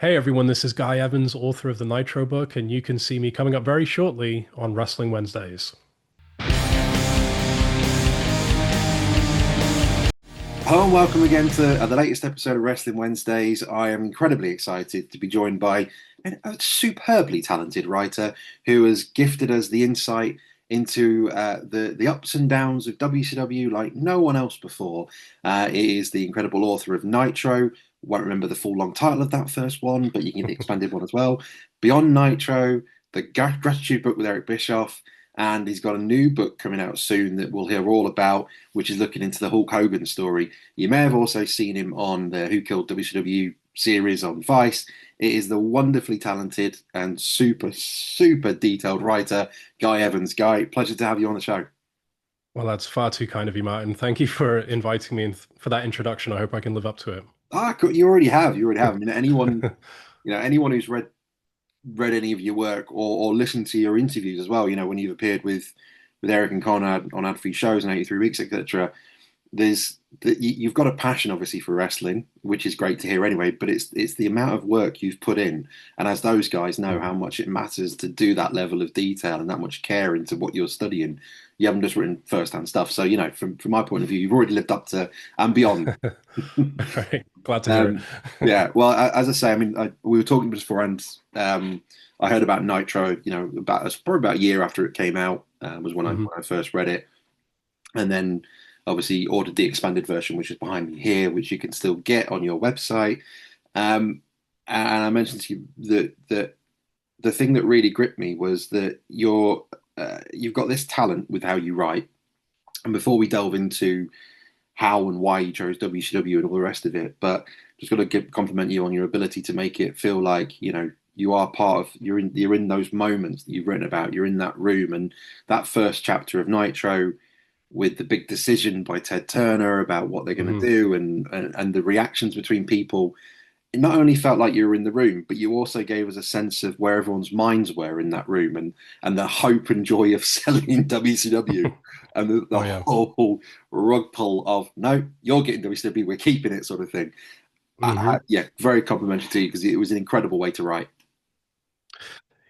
Hey everyone, this is Guy Evans, author of the Nitro book, and you can see me coming up very shortly on Wrestling Wednesdays. Hello and welcome again to the latest episode of Wrestling Wednesdays. I am incredibly excited to be joined by a superbly talented writer who has gifted us the insight into the ups and downs of WCW like no one else before. He is the incredible author of Nitro. Won't remember the full long title of that first one, but you can get the expanded one as well. Beyond Nitro, the Gratitude book with Eric Bischoff, and he's got a new book coming out soon that we'll hear all about, which is looking into the Hulk Hogan story. You may have also seen him on the Who Killed WCW series on Vice. It is the wonderfully talented and super detailed writer, Guy Evans. Guy, pleasure to have you on the show. Well, that's far too kind of you, Martin. Thank you for inviting me and for that introduction. I hope I can live up to it. Ah, cool. You already have. You already have. I mean, anyone who's read any of your work or listened to your interviews as well, when you've appeared with Eric and Conrad on ad-free shows and 83 Weeks, etc. You've got a passion obviously for wrestling, which is great to hear anyway, but it's the amount of work you've put in, and as those guys know how much it matters to do that level of detail and that much care into what you're studying. You haven't just written first-hand stuff, so from my point of view, you've already lived up to and beyond. All right. Glad to hear it. um, yeah, well, as I say, I mean, we were talking beforehand. I heard about Nitro, probably about a year after it came out, was when Mhm. I first read it, and then obviously ordered the expanded version, which is behind me here, which you can still get on your website. Um, and I mentioned to you that the thing that really gripped me was that you've got this talent with how you write. And before we delve into how and why you chose WCW and all the rest of it, but just got to compliment you on your ability to make it feel like you are part of you're in those moments that you've written about. You're in that room, and that first chapter of Nitro with the big decision by Ted Turner about what they're going to Mhm. do, and the reactions between people. It not only felt like you were in the room, but you also gave us a sense of where everyone's minds were in that room, and the hope and joy of selling WCW, and the Oh yeah. whole rug pull of no, you're getting WCW, we're keeping it, sort of thing. Hmm. Yeah, very complimentary to you because it was an incredible way to write.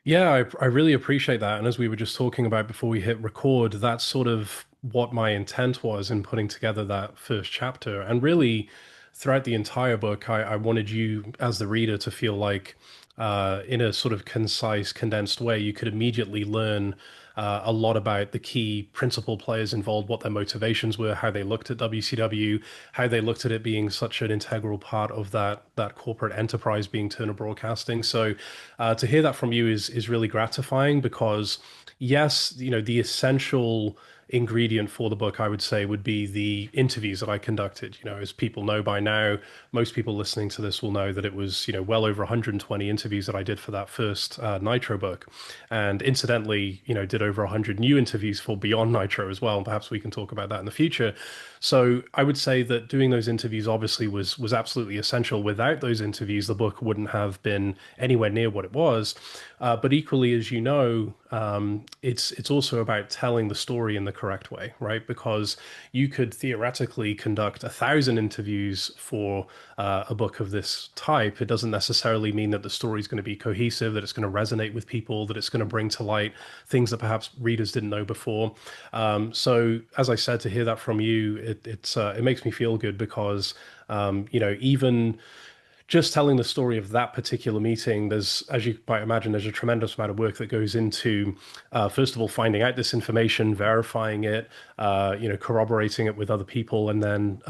Yeah, I really appreciate that. And as we were just talking about before we hit record, that's sort of what my intent was in putting together that first chapter. And really, throughout the entire book, I wanted you, as the reader, to feel like, in a sort of concise, condensed way, you could immediately learn a lot about the key principal players involved, what their motivations were, how they looked at WCW, how they looked at it being such an integral part of that corporate enterprise being Turner Broadcasting. So to hear that from you is really gratifying because yes, the essential ingredient for the book, I would say, would be the interviews that I conducted. As people know by now, most people listening to this will know that it was, well over 120 interviews that I did for that first Nitro book. And incidentally, did over 100 new interviews for Beyond Nitro as well. And perhaps we can talk about that in the future. So I would say that doing those interviews obviously was absolutely essential. Without those interviews, the book wouldn't have been anywhere near what it was. But equally, as you know, it's also about telling the story in the correct way, right? Because you could theoretically conduct 1,000 interviews for a book of this type. It doesn't necessarily mean that the story is going to be cohesive, that it's going to resonate with people, that it's going to bring to light things that perhaps readers didn't know before. So, as I said, to hear that from you, it makes me feel good because even just telling the story of that particular meeting, there's, as you might imagine, there's a tremendous amount of work that goes into, first of all, finding out this information, verifying it, corroborating it with other people, and then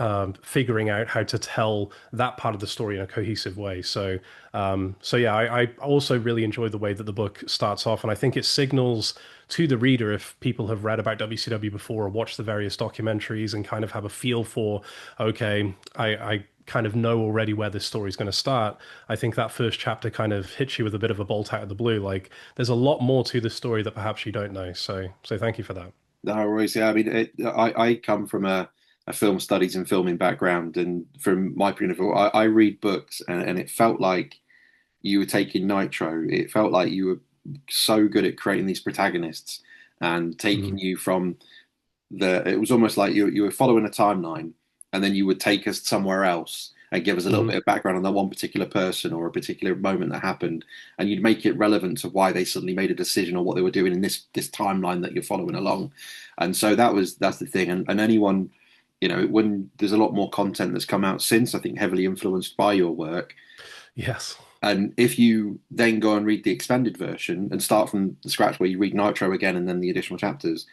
figuring out how to tell that part of the story in a cohesive way. So yeah, I also really enjoyed the way that the book starts off, and I think it signals to the reader, if people have read about WCW before or watched the various documentaries and kind of have a feel for, okay, I kind of know already where this story is going to start. I think that first chapter kind of hits you with a bit of a bolt out of the blue. Like there's a lot more to the story that perhaps you don't know. So thank you for that. No worries. Yeah, I mean, I come from a film studies and filming background, and from my point of view, I read books, and it felt like you were taking Nitro. It felt like you were so good at creating these protagonists and taking Mhm. you from it was almost like you were following a timeline, and then you would take us somewhere else, and give us a little Hmm. bit of background on that one particular person or a particular moment that happened, and you'd make it relevant to why they suddenly made a decision or what they were doing in this timeline that you're following along. And so that's the thing. And anyone, when there's a lot more content that's come out since, I think heavily influenced by your work. Yes. And if you then go and read the extended version and start from the scratch where you read Nitro again and then the additional chapters,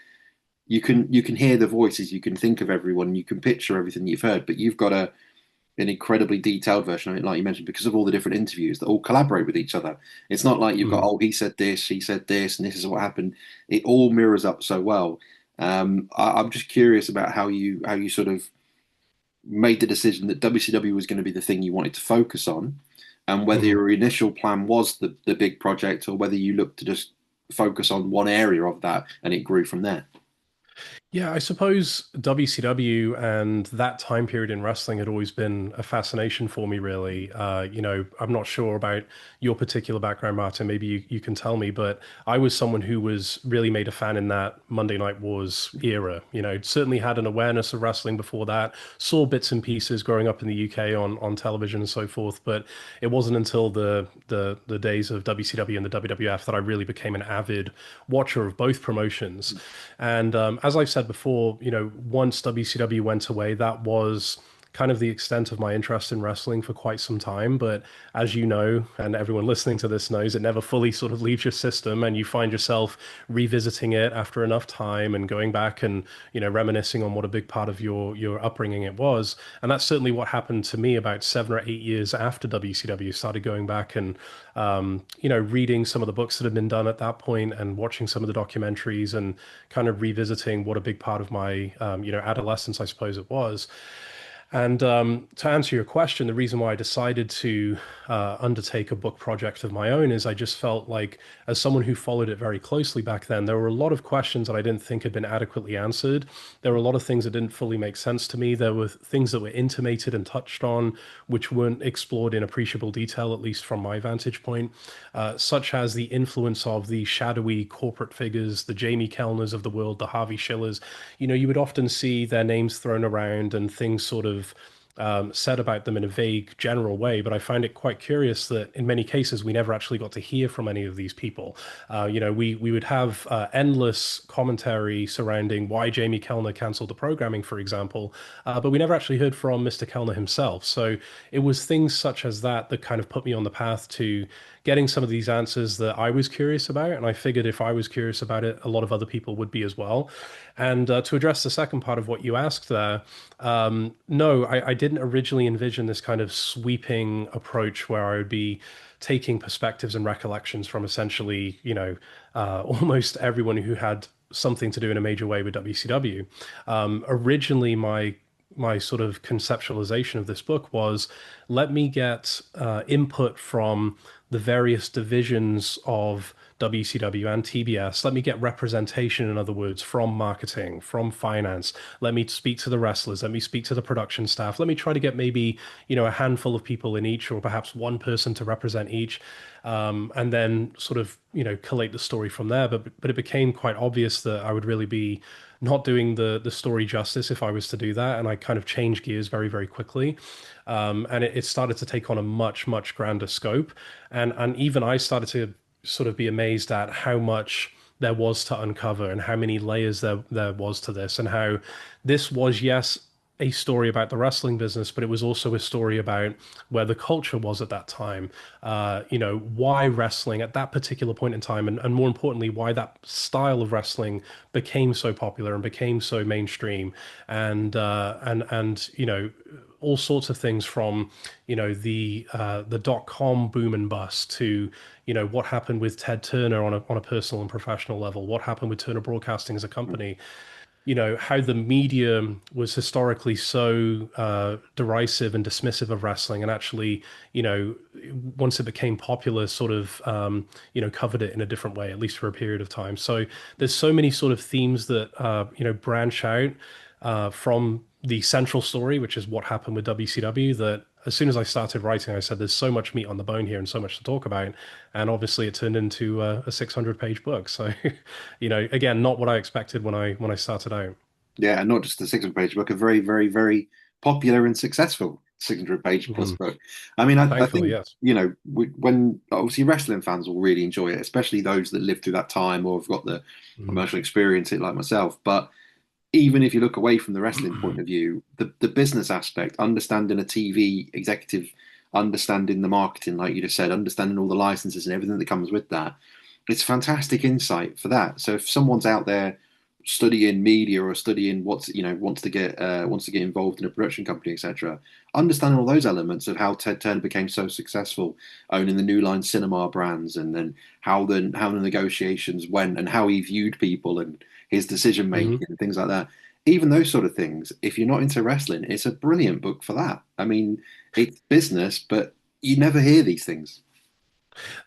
you can hear the voices, you can think of everyone, you can picture everything you've heard, but you've got an incredibly detailed version of it, like you mentioned, because of all the different interviews that all collaborate with each other. It's not like you've got, Mm. oh, he said this, and this is what happened. It all mirrors up so well. I'm just curious about how you sort of made the decision that WCW was going to be the thing you wanted to focus on, and whether Mhm. your initial plan was the big project or whether you looked to just focus on one area of that and it grew from there. Yeah, I suppose WCW and that time period in wrestling had always been a fascination for me, really. I'm not sure about your particular background, Martin. Maybe you can tell me, but I was someone who was really made a fan in that Monday Night Wars era. Certainly had an awareness of wrestling before that, saw bits and pieces growing up in the UK on television and so forth, but it wasn't until the days of WCW and the WWF that I really became an avid watcher of both promotions. And as I've said before, once WCW went away, that was kind of the extent of my interest in wrestling for quite some time. But as you know, and everyone listening to this knows, it never fully sort of leaves your system, and you find yourself revisiting it after enough time and going back and reminiscing on what a big part of your upbringing it was. And that's certainly what happened to me about 7 or 8 years after WCW. Started going back and reading some of the books that had been done at that point and watching some of the documentaries and kind of revisiting what a big part of my adolescence, I suppose it was. And to answer your question, the reason why I decided to undertake a book project of my own is I just felt like, as someone who followed it very closely back then, there were a lot of questions that I didn't think had been adequately answered. There were a lot of things that didn't fully make sense to me. There were things that were intimated and touched on, which weren't explored in appreciable detail, at least from my vantage point, such as the influence of the shadowy corporate figures, the Jamie Kellners of the world, the Harvey Schillers. You would often see their names thrown around and things sort of said about them in a vague, general way. But I find it quite curious that in many cases we never actually got to hear from any of these people. We would have endless commentary surrounding why Jamie Kellner cancelled the programming, for example, but we never actually heard from Mr. Kellner himself. So it was things such as that kind of put me on the path to getting some of these answers that I was curious about. And I figured if I was curious about it, a lot of other people would be as well. And to address the second part of what you asked there, no, I didn't originally envision this kind of sweeping approach where I would be taking perspectives and recollections from essentially, almost everyone who had something to do in a major way with WCW. Originally, my sort of conceptualization of this book was, let me get input from the various divisions of WCW and TBS. Let me get representation, in other words, from marketing, from finance. Let me speak to the wrestlers. Let me speak to the production staff. Let me try to get maybe, a handful of people in each, or perhaps one person to represent each, and then sort of, collate the story from there. But it became quite obvious that I would really be not doing the story justice if I was to do that, and I kind of changed gears very, very quickly. And it started to take on a much, much grander scope. And even I started to sort of be amazed at how much there was to uncover and how many layers there was to this, and how this was, yes, a story about the wrestling business, but it was also a story about where the culture was at that time. Why wrestling at that particular point in time, and more importantly, why that style of wrestling became so popular and became so mainstream, and all sorts of things from the .com boom and bust to what happened with Ted Turner on a personal and professional level, what happened with Turner Broadcasting as a company, how the media was historically so derisive and dismissive of wrestling, and actually, once it became popular, sort of, covered it in a different way, at least for a period of time. So there's so many sort of themes that, branch out from the central story, which is what happened with WCW, that as soon as I started writing, I said, there's so much meat on the bone here and so much to talk about. And obviously it turned into a 600-page book. So, again, not what I expected when I started out. Yeah, and not just a 600-page book, a very, very, very popular and successful. 600-page plus Mhm. book. I mean, I Thankfully, think, yes. when obviously wrestling fans will really enjoy it, especially those that lived through that time or have got the Mhm. emotional experience it like myself. But even if you look away from the wrestling point of view, the business aspect, understanding a TV executive, understanding the marketing, like you just said, understanding all the licenses and everything that comes with that, it's fantastic insight for that. So if someone's out there studying media or studying wants to get involved in a production company, etc., understanding all those elements of how Ted Turner became so successful, owning the New Line Cinema brands, and then how the negotiations went and how he viewed people and his decision Mhm. making and things like that. Even those sort of things, if you're not into wrestling, it's a brilliant book for that. I mean, it's business, but you never hear these things.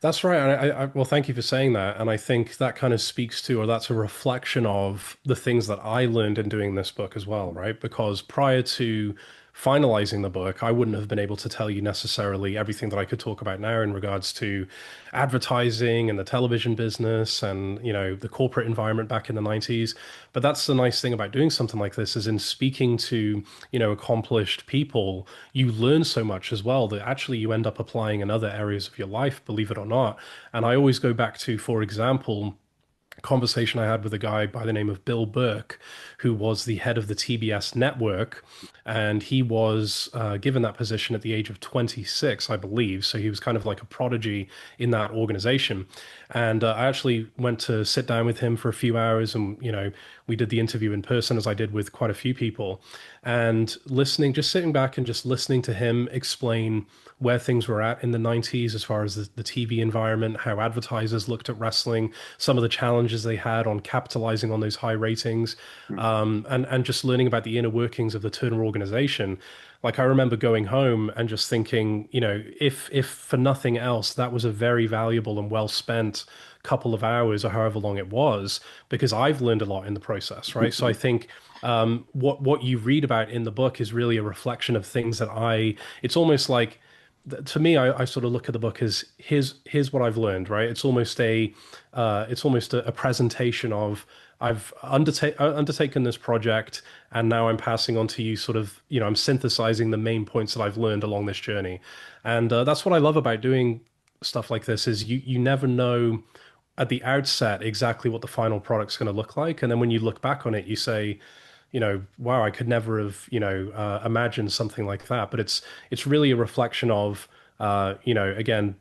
That's right. Well, thank you for saying that. And I think that kind of speaks to, or that's a reflection of the things that I learned in doing this book as well, right? Because prior to finalizing the book, I wouldn't have been able to tell you necessarily everything that I could talk about now in regards to advertising and the television business and, the corporate environment back in the 90s. But that's the nice thing about doing something like this is in speaking to, accomplished people, you learn so much as well that actually you end up applying in other areas of your life, believe it or not. And I always go back to, for example, conversation I had with a guy by the name of Bill Burke, who was the head of the TBS network. And he was given that position at the age of 26, I believe. So he was kind of like a prodigy in that organization. And I actually went to sit down with him for a few hours, and we did the interview in person, as I did with quite a few people, and listening, just sitting back and just listening to him explain where things were at in the 90s as far as the TV environment, how advertisers looked at wrestling, some of the challenges they had on capitalizing on those high ratings, and just learning about the inner workings of the Turner organization. Like I remember going home and just thinking, if for nothing else, that was a very valuable and well spent couple of hours or however long it was, because I've learned a lot in the process, right? So I think what you read about in the book is really a reflection of things that it's almost like, to me, I sort of look at the book as here's what I've learned, right? It's almost a presentation of I've undertaken this project, and now I'm passing on to you sort of, I'm synthesizing the main points that I've learned along this journey. And that's what I love about doing stuff like this is you never know at the outset exactly what the final product's going to look like. And then when you look back on it, you say, wow, I could never have, imagined something like that. But it's really a reflection of, again,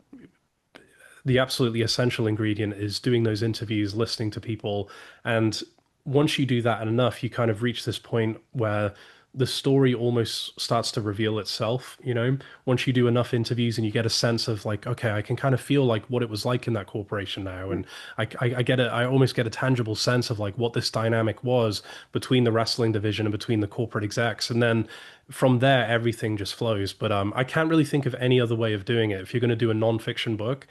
the absolutely essential ingredient is doing those interviews, listening to people. And once you do that enough, you kind of reach this point where the story almost starts to reveal itself, once you do enough interviews and you get a sense of like, okay, I can kind of feel like what it was like in that corporation now. And I get it. I almost get a tangible sense of like what this dynamic was between the wrestling division and between the corporate execs. And then from there, everything just flows. But I can't really think of any other way of doing it. If you're going to do a nonfiction book,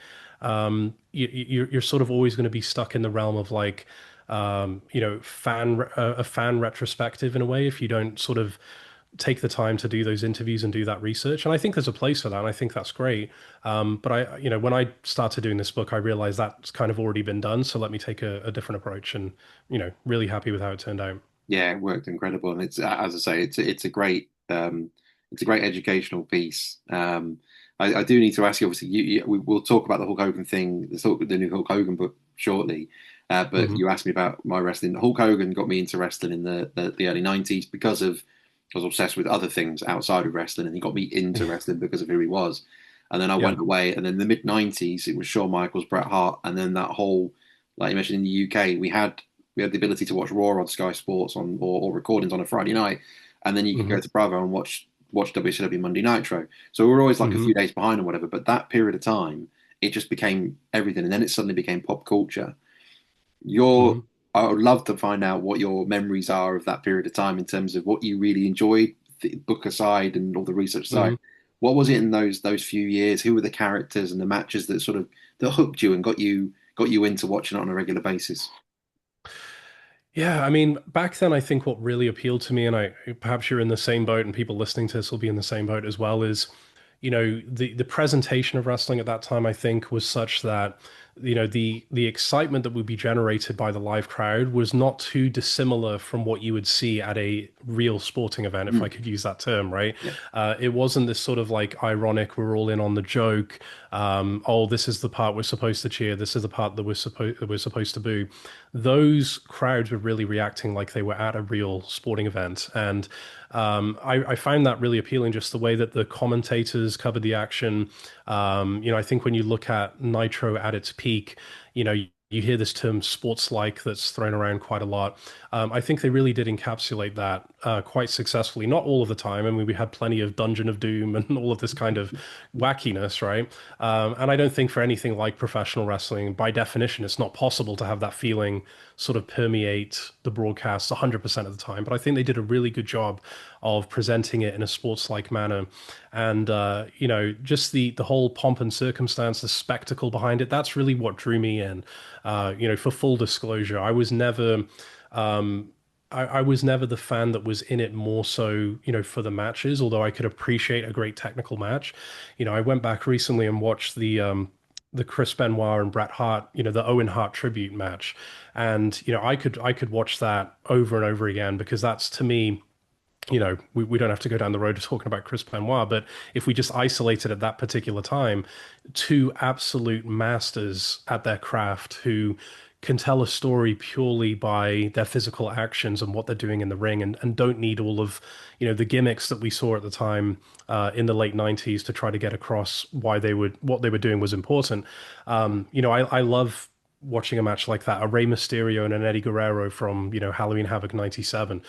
you're sort of always going to be stuck in the realm of like, a fan retrospective in a way if you don't sort of take the time to do those interviews and do that research. And I think there's a place for that, and I think that's great. But when I started doing this book, I realized that's kind of already been done. So let me take a different approach, and really happy with how it turned out. Yeah, it worked incredible, and it's as I say, it's a great educational piece. I do need to ask you. Obviously, we'll talk about the Hulk Hogan thing, the new Hulk Hogan book shortly. But Hmm. you asked me about my wrestling. Hulk Hogan got me into wrestling in the early '90s because of I was obsessed with other things outside of wrestling, and he got me into wrestling because of who he was. And then I Yeah. went away, and then in the mid '90s, it was Shawn Michaels, Bret Hart, and then that whole, like you mentioned, in the UK, we had the ability to watch Raw on Sky Sports or recordings on a Friday night, and then you could go Hmm. to Bravo and watch WCW Monday Nitro. So we were always like a Hmm. few days behind or whatever. But that period of time, it just became everything, and then it suddenly became pop culture. Your Hmm. I would love to find out what your memories are of that period of time in terms of what you really enjoyed, the book aside and all the research aside. Hmm. What was it in those few years? Who were the characters and the matches that sort of that hooked you and got you into watching it on a regular basis? Yeah, I mean, back then, I think what really appealed to me, and perhaps you're in the same boat, and people listening to this will be in the same boat as well, is, the presentation of wrestling at that time, I think, was such that the excitement that would be generated by the live crowd was not too dissimilar from what you would see at a real sporting event, if I Mm, could use that term, right? yeah. It wasn't this sort of like ironic, we're all in on the joke. Oh, this is the part we're supposed to cheer. This is the part that we're supposed to boo. Those crowds were really reacting like they were at a real sporting event, and I found that really appealing. Just the way that the commentators covered the action. I think when you look at Nitro at its peak, you hear this term sports-like that's thrown around quite a lot. I think they really did encapsulate that quite successfully. Not all of the time. I mean, we had plenty of Dungeon of Doom and all of this kind of wackiness, right? And I don't think for anything like professional wrestling, by definition, it's not possible to have that feeling sort of permeate the broadcast 100% of the time. But I think they did a really good job of presenting it in a sports-like manner. And just the whole pomp and circumstance, the spectacle behind it, that's really what drew me in. For full disclosure, um, I was never the fan that was in it more so, for the matches, although I could appreciate a great technical match. I went back recently and watched the Chris Benoit and Bret Hart, the Owen Hart tribute match. And, I could watch that over and over again because that's to me, we don't have to go down the road of talking about Chris Benoit, but if we just isolated at that particular time, two absolute masters at their craft who can tell a story purely by their physical actions and what they're doing in the ring and don't need all of, the gimmicks that we saw at the time in the late 90s to try to get across what they were doing was important. I love watching a match like that, a Rey Mysterio and an Eddie Guerrero from, Halloween Havoc 97.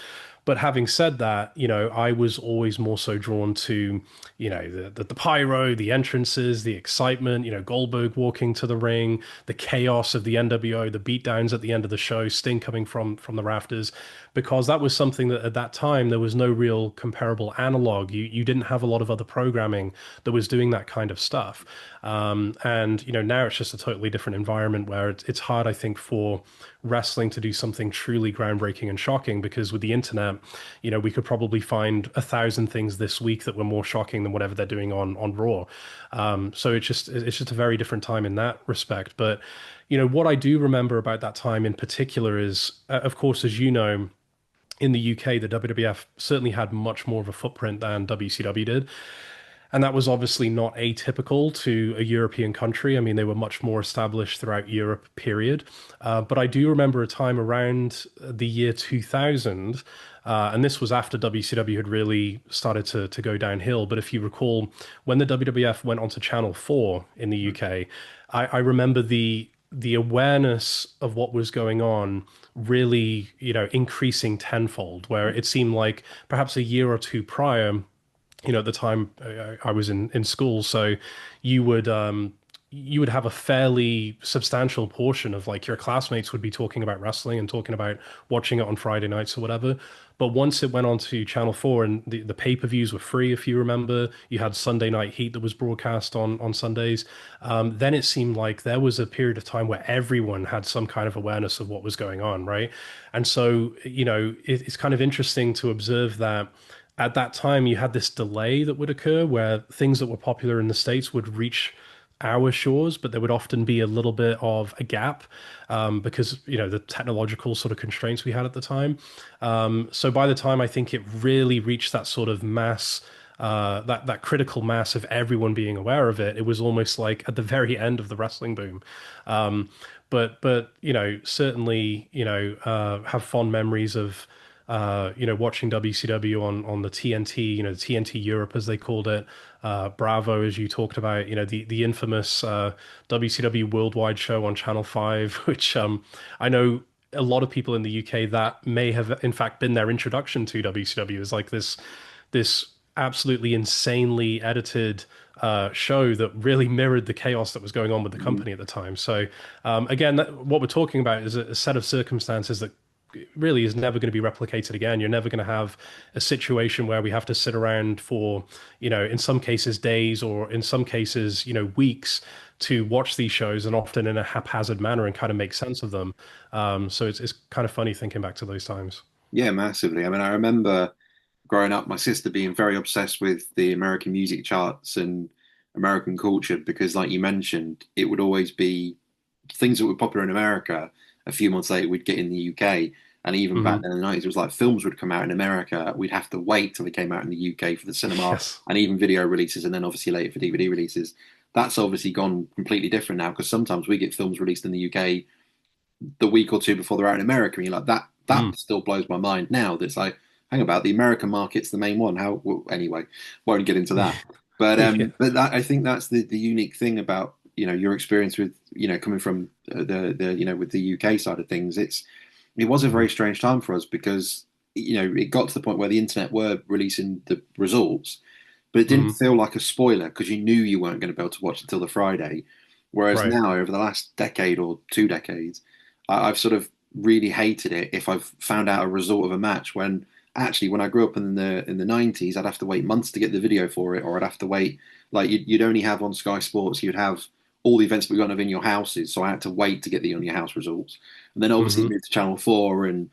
But having said that, I was always more so drawn to, the pyro, the entrances, the excitement, Goldberg walking to the ring, the chaos of the NWO, the beatdowns at the end of the show, Sting coming from the rafters, because that was something that at that time there was no real comparable analog. You didn't have a lot of other programming that was doing that kind of stuff. And now it's just a totally different environment where it's hard, I think, for wrestling to do something truly groundbreaking and shocking because with the internet, we could probably find 1,000 things this week that were more shocking than whatever they're doing on Raw. So it's just a very different time in that respect. But what I do remember about that time in particular is, of course, as you know, in the UK, the WWF certainly had much more of a footprint than WCW did. And that was obviously not atypical to a European country. I mean, they were much more established throughout Europe, period. But I do remember a time around the year 2000, and this was after WCW had really started to go downhill. But if you recall, when the WWF went onto Channel 4 in the UK, I remember the awareness of what was going on really, increasing tenfold, where it seemed like perhaps a year or two prior, at the time I was in school, so you would you would have a fairly substantial portion of like your classmates would be talking about wrestling and talking about watching it on Friday nights or whatever. But once it went on to Channel 4 and the pay-per-views were free, if you remember, you had Sunday Night Heat that was broadcast on Sundays. Then it seemed like there was a period of time where everyone had some kind of awareness of what was going on, right? And so, it's kind of interesting to observe that at that time you had this delay that would occur where things that were popular in the States would reach our shores, but there would often be a little bit of a gap because the technological sort of constraints we had at the time. So by the time I think it really reached that sort of mass, that critical mass of everyone being aware of it, it was almost like at the very end of the wrestling boom. But certainly have fond memories of watching WCW on the TNT, the TNT Europe as they called it, Bravo as you talked about, the infamous WCW Worldwide show on Channel 5, which I know a lot of people in the UK that may have in fact been their introduction to WCW is like this absolutely insanely edited show that really mirrored the chaos that was going on with the Mm. company at the time. So again, what we're talking about is a set of circumstances that really is never going to be replicated again. You're never going to have a situation where we have to sit around for, in some cases days or in some cases, weeks to watch these shows and often in a haphazard manner and kind of make sense of them. So it's kind of funny thinking back to those times. Yeah, massively. I mean, I remember growing up, my sister being very obsessed with the American music charts and American culture because, like you mentioned, it would always be things that were popular in America, a few months later we'd get in the UK. And even back Hmm. then in the 90s, it was like films would come out in America. We'd have to wait till they came out in the UK for the cinema Yes. and even video releases, and then obviously later for DVD releases. That's obviously gone completely different now because sometimes we get films released in the UK the week or two before they're out in America, and you're like, that Mm. still blows my mind now. That's like, hang about, the American market's the main one. How well, anyway, won't get into that. Yeah. But that I think that's the unique thing about your experience with coming from the with the UK side of things. It was a Hmm. very strange time for us because it got to the point where the internet were releasing the results, but it didn't Hmm. feel like a spoiler because you knew you weren't going to be able to watch until the Friday. Whereas Right. now, over the last decade or 2 decades, I've sort of really hated it if I've found out a result of a match when actually when I grew up in the 90s, I'd have to wait months to get the video for it, or I'd have to wait like you'd only have on Sky Sports, you'd have all the events we're going to have in your houses, so I had to wait to get the on your house results, and then obviously Hmm. moved to Channel 4 and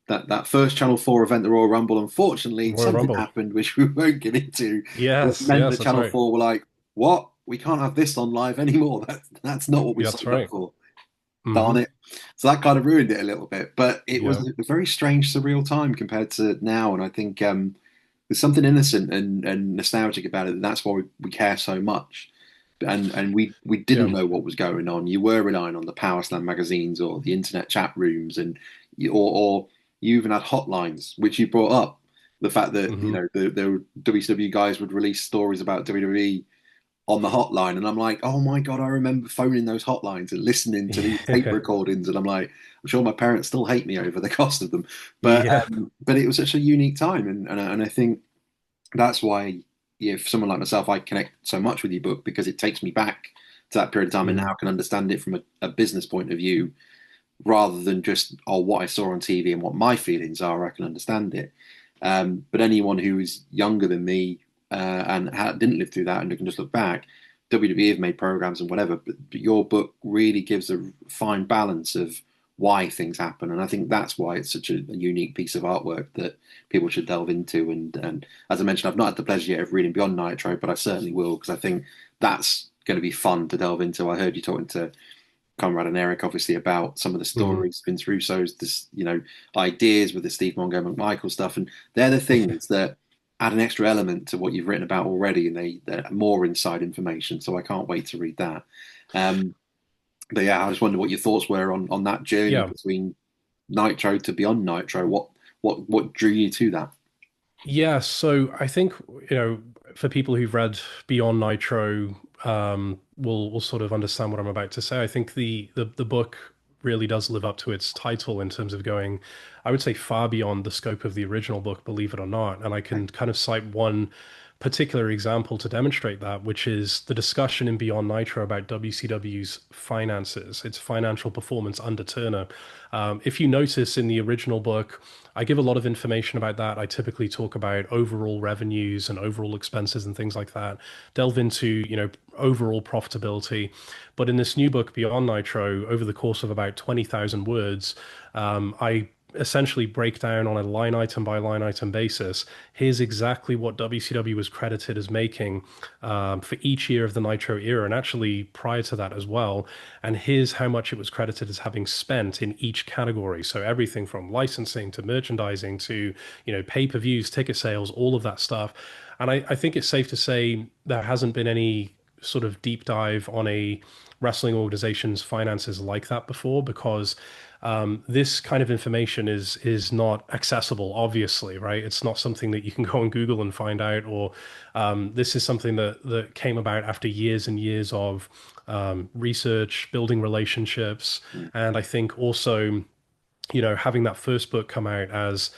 that first Channel 4 event, the Royal Rumble, unfortunately, Royal something Rumble. happened which we won't get into that Yes. meant Yes, that that's Channel right. 4 were like, what? We can't have this on live anymore. That's not what we Yeah, that's signed up right. for. Hmm. Darn it. So that kind of ruined it a little bit. But it was Yeah. a very strange, surreal time compared to now. And I think there's something innocent and nostalgic about it. And that's why we care so much. And we didn't Yeah. know what was going on. You were relying on the Power Slam magazines or the internet chat rooms, and or you even had hotlines, which you brought up. The fact that Hmm. the WCW guys would release stories about WWE on the hotline, and I'm like, oh my god, I remember phoning those hotlines and listening to these tape Yeah. recordings, and I'm like, I'm sure my parents still hate me over the cost of them, but Yeah. but it was such a unique time, and I think that's why if someone like myself, I connect so much with your book because it takes me back to that period of time, and Hmm. now I can understand it from a business point of view rather than just what I saw on TV and what my feelings are. I can understand it. But anyone who is younger than me and didn't live through that and can just look back, WWE have made programs and whatever, but your book really gives a fine balance of why things happen, and I think that's why it's such a unique piece of artwork that people should delve into. And as I mentioned, I've not had the pleasure yet of reading Beyond Nitro, but I certainly will because I think that's going to be fun to delve into. I heard you talking to Conrad and Eric, obviously, about some of the Hmm. stories Vince Russo's, this, ideas with the Steve Mongo McMichael stuff, and they're the things that add an extra element to what you've written about already, and they're more inside information. So I can't wait to read that. Um, but yeah, I just wonder what your thoughts were on that journey Yeah. between Nitro to Beyond Nitro. What drew you to that? Yeah, so I think, for people who've read Beyond Nitro, will sort of understand what I'm about to say. I think the book really does live up to its title in terms of going, I would say, far beyond the scope of the original book, believe it or not. And I Okay. can kind of cite one particular example to demonstrate that, which is the discussion in Beyond Nitro about WCW's finances, its financial performance under Turner. If you notice in the original book, I give a lot of information about that. I typically talk about overall revenues and overall expenses and things like that, delve into, overall profitability. But in this new book, Beyond Nitro, over the course of about 20,000 words, I essentially break down on a line item by line item basis. Here's exactly what WCW was credited as making for each year of the Nitro era, and actually prior to that as well. And here's how much it was credited as having spent in each category. So everything from licensing to merchandising to pay-per-views, ticket sales, all of that stuff. And I think it's safe to say there hasn't been any sort of deep dive on a wrestling organization's finances like that before, because this kind of information is not accessible, obviously, right? It's not something that you can go on Google and find out, or this is something that came about after years and years of research, building relationships, Mm. and I think also, having that first book come out as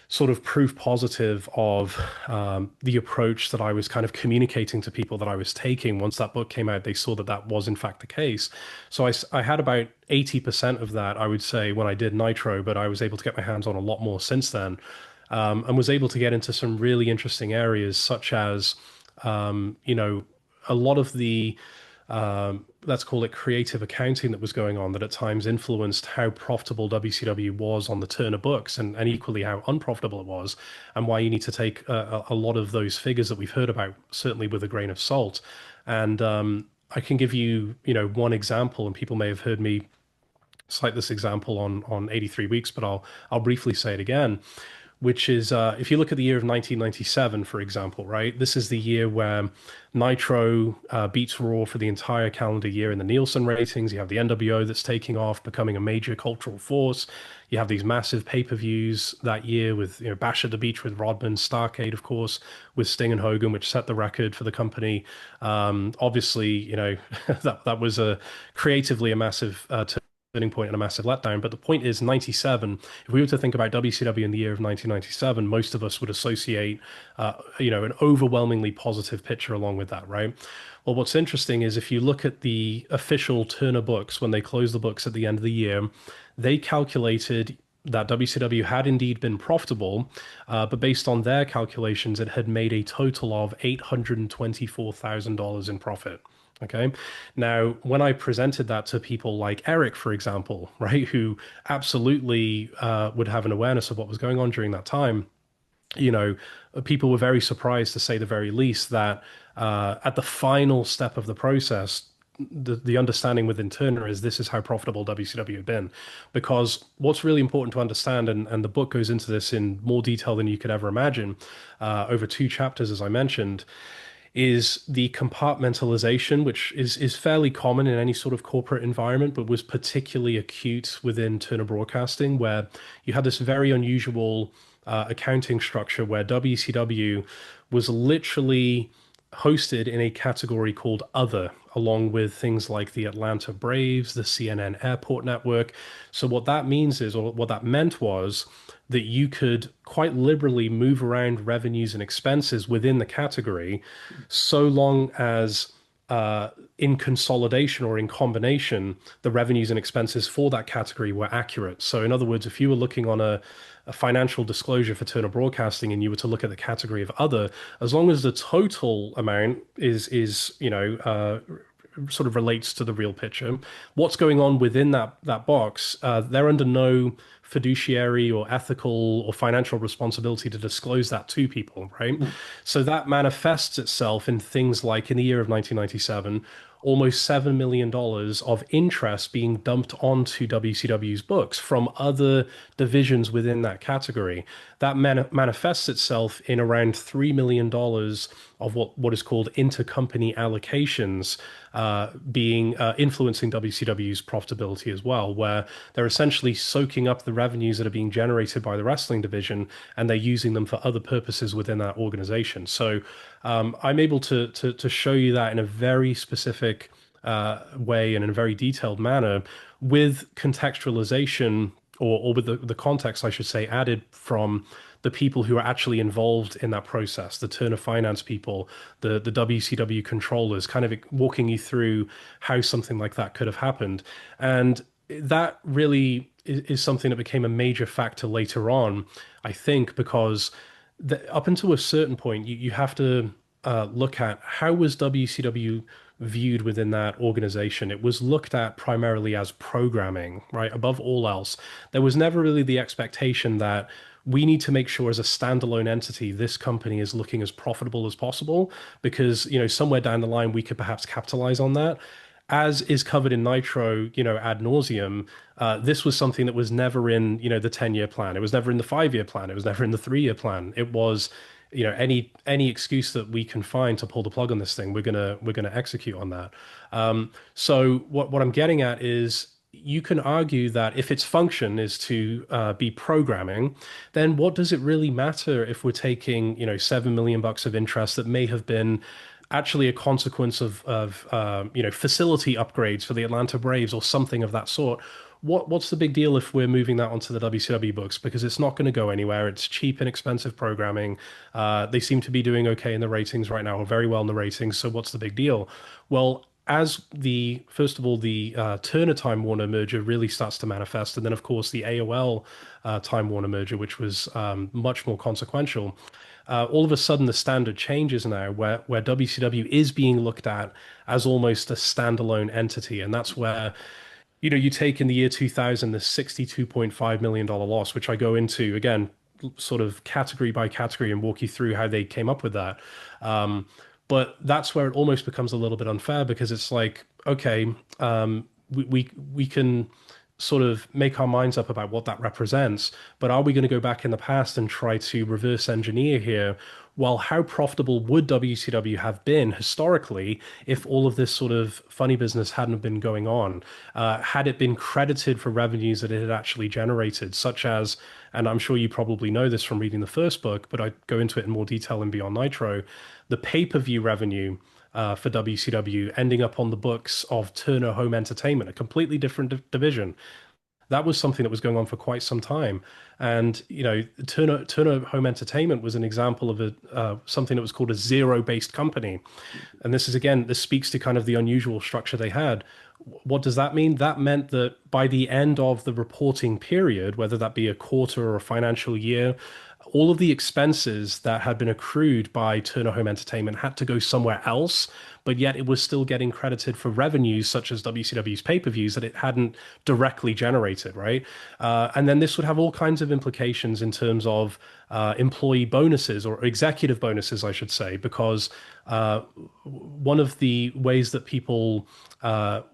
sort of proof positive of the approach that I was kind of communicating to people that I was taking. Once that book came out, they saw that that was in fact the case. So I had about 80% of that, I would say, when I did Nitro, but I was able to get my hands on a lot more since then, and was able to get into some really interesting areas, such as, a lot of the let's call it creative accounting that was going on that at times influenced how profitable WCW was on the Turner books, and equally how unprofitable it was, and why you need to take a lot of those figures that we've heard about, certainly with a grain of salt. And I can give you, one example, and people may have heard me cite this example on 83 Weeks, but I'll briefly say it again, which is if you look at the year of 1997, for example, right? This is the year where Nitro beats Raw for the entire calendar year in the Nielsen ratings. You have the NWO that's taking off, becoming a major cultural force. You have these massive pay-per-views that year with Bash at the Beach with Rodman, Starcade, of course, with Sting and Hogan, which set the record for the company. Obviously, that was a creatively a massive turning point and a massive letdown. But the point is, 97, if we were to think about WCW in the year of 1997, most of us would associate, an overwhelmingly positive picture along with that, right? Well, what's interesting is if you look at the official Turner books, when they closed the books at the end of the year, they calculated that WCW had indeed been profitable, but based on their calculations, it had made a total of $824,000 in profit. Okay. Now, when I presented that to people like Eric, for example, right, who absolutely would have an awareness of what was going on during that time, you know, people were very surprised, to say the very least, that at the final step of the process, the understanding within Turner is this is how profitable WCW had been. Because what's really important to understand, and the book goes into this in more detail than you could ever imagine, over two chapters, as I mentioned, is the compartmentalization, which is fairly common in any sort of corporate environment, but was particularly acute within Turner Broadcasting, where you had this very unusual accounting structure where WCW was literally hosted in a category called Other, along with things like the Atlanta Braves, the CNN Airport Network. So what that means is, or what that meant was, that you could quite liberally move around revenues and expenses within the category, so long as in consolidation or in combination, the revenues and expenses for that category were accurate. So, in other words, if you were looking on a financial disclosure for Turner Broadcasting and you were to look at the category of other, as long as the total amount is sort of relates to the real picture, what's going on within that box, they're under no fiduciary or ethical or financial responsibility to disclose that to people, right? So that manifests itself in things like in the year of 1997, almost $7 million of interest being dumped onto WCW's books from other divisions within that category. That manifests itself in around $3 million of what is called intercompany allocations, being influencing WCW's profitability as well, where they're essentially soaking up the revenues that are being generated by the wrestling division and they're using them for other purposes within that organization. So I'm able to show you that in a very specific way and in a very detailed manner with contextualization or with the context, I should say, added from the people who are actually involved in that process, the Turner finance people, the WCW controllers, kind of walking you through how something like that could have happened. And that really is something that became a major factor later on, I think, because up until a certain point, you have to look at how was WCW viewed within that organization. It was looked at primarily as programming, right? Above all else, there was never really the expectation that we need to make sure as a standalone entity, this company is looking as profitable as possible because, somewhere down the line, we could perhaps capitalize on that. As is covered in Nitro, ad nauseum, this was something that was never in, the 10-year plan. It was never in the 5-year plan. It was never in the 3-year plan. It was, any excuse that we can find to pull the plug on this thing, we're gonna execute on that. So what I'm getting at is you can argue that if its function is to be programming, then what does it really matter if we're taking, $7 million of interest that may have been actually a consequence of facility upgrades for the Atlanta Braves or something of that sort? What's the big deal if we're moving that onto the WCW books? Because it's not going to go anywhere. It's cheap and expensive programming. They seem to be doing okay in the ratings right now, or very well in the ratings. So what's the big deal? Well, as first of all, the Turner Time Warner merger really starts to manifest, and then of course the AOL Time Warner merger, which was much more consequential. All of a sudden, the standard changes now, where WCW is being looked at as almost a standalone entity, and that's where you take in the year 2000 the $62.5 million loss, which I go into again, sort of category by category and walk you through how they came up with that. But that's where it almost becomes a little bit unfair because it's like, okay, we can sort of make our minds up about what that represents, but are we going to go back in the past and try to reverse engineer here? Well, how profitable would WCW have been historically if all of this sort of funny business hadn't been going on? Had it been credited for revenues that it had actually generated, such as, and I'm sure you probably know this from reading the first book, but I go into it in more detail in Beyond Nitro, the pay-per-view revenue for WCW ending up on the books of Turner Home Entertainment, a completely different division. That was something that was going on for quite some time. And Turner Home Entertainment was an example of a something that was called a zero-based company. And this is again, this speaks to kind of the unusual structure they had. What does that mean? That meant that by the end of the reporting period, whether that be a quarter or a financial year, all of the expenses that had been accrued by Turner Home Entertainment had to go somewhere else, but yet it was still getting credited for revenues such as WCW's pay-per-views that it hadn't directly generated, right? And then this would have all kinds of implications in terms of employee bonuses or executive bonuses, I should say, because one of the ways that people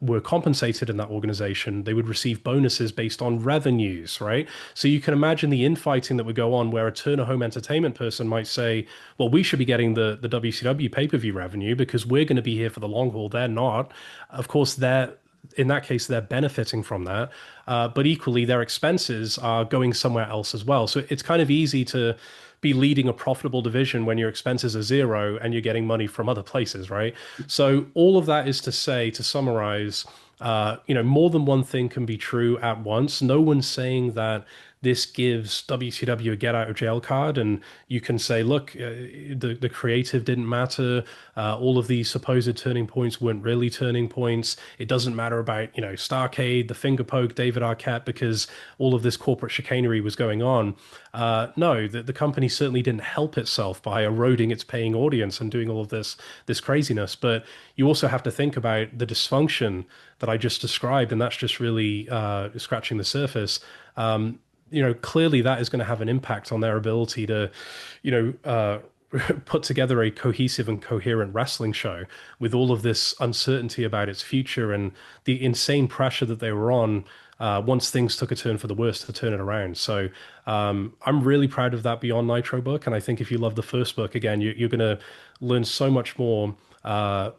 were compensated in that organization, they would receive bonuses based on revenues, right? So you can imagine the infighting that would go on where a Turner Home Entertainment person might say, well, we should be getting the WCW pay-per-view revenue because we're going to be here for the long haul. They're not. Of course, they're in that case, they're benefiting from that. But equally, their expenses are going somewhere else as well. So it's kind of easy to be leading a profitable division when your expenses are zero and you're getting money from other places, right? So all of that is to say, to summarize, more than one thing can be true at once. No one's saying that this gives WCW a get out of jail card, and you can say, look, the creative didn't matter. All of these supposed turning points weren't really turning points. It doesn't matter about Starcade, the finger poke, David Arquette, because all of this corporate chicanery was going on. No, the company certainly didn't help itself by eroding its paying audience and doing all of this craziness. But you also have to think about the dysfunction that I just described, and that's just really scratching the surface. Clearly that is going to have an impact on their ability to, you know, uh, put together a cohesive and coherent wrestling show with all of this uncertainty about its future and the insane pressure that they were on once things took a turn for the worse to turn it around. So I'm really proud of that Beyond Nitro book. And I think if you love the first book, again, you're going to learn so much more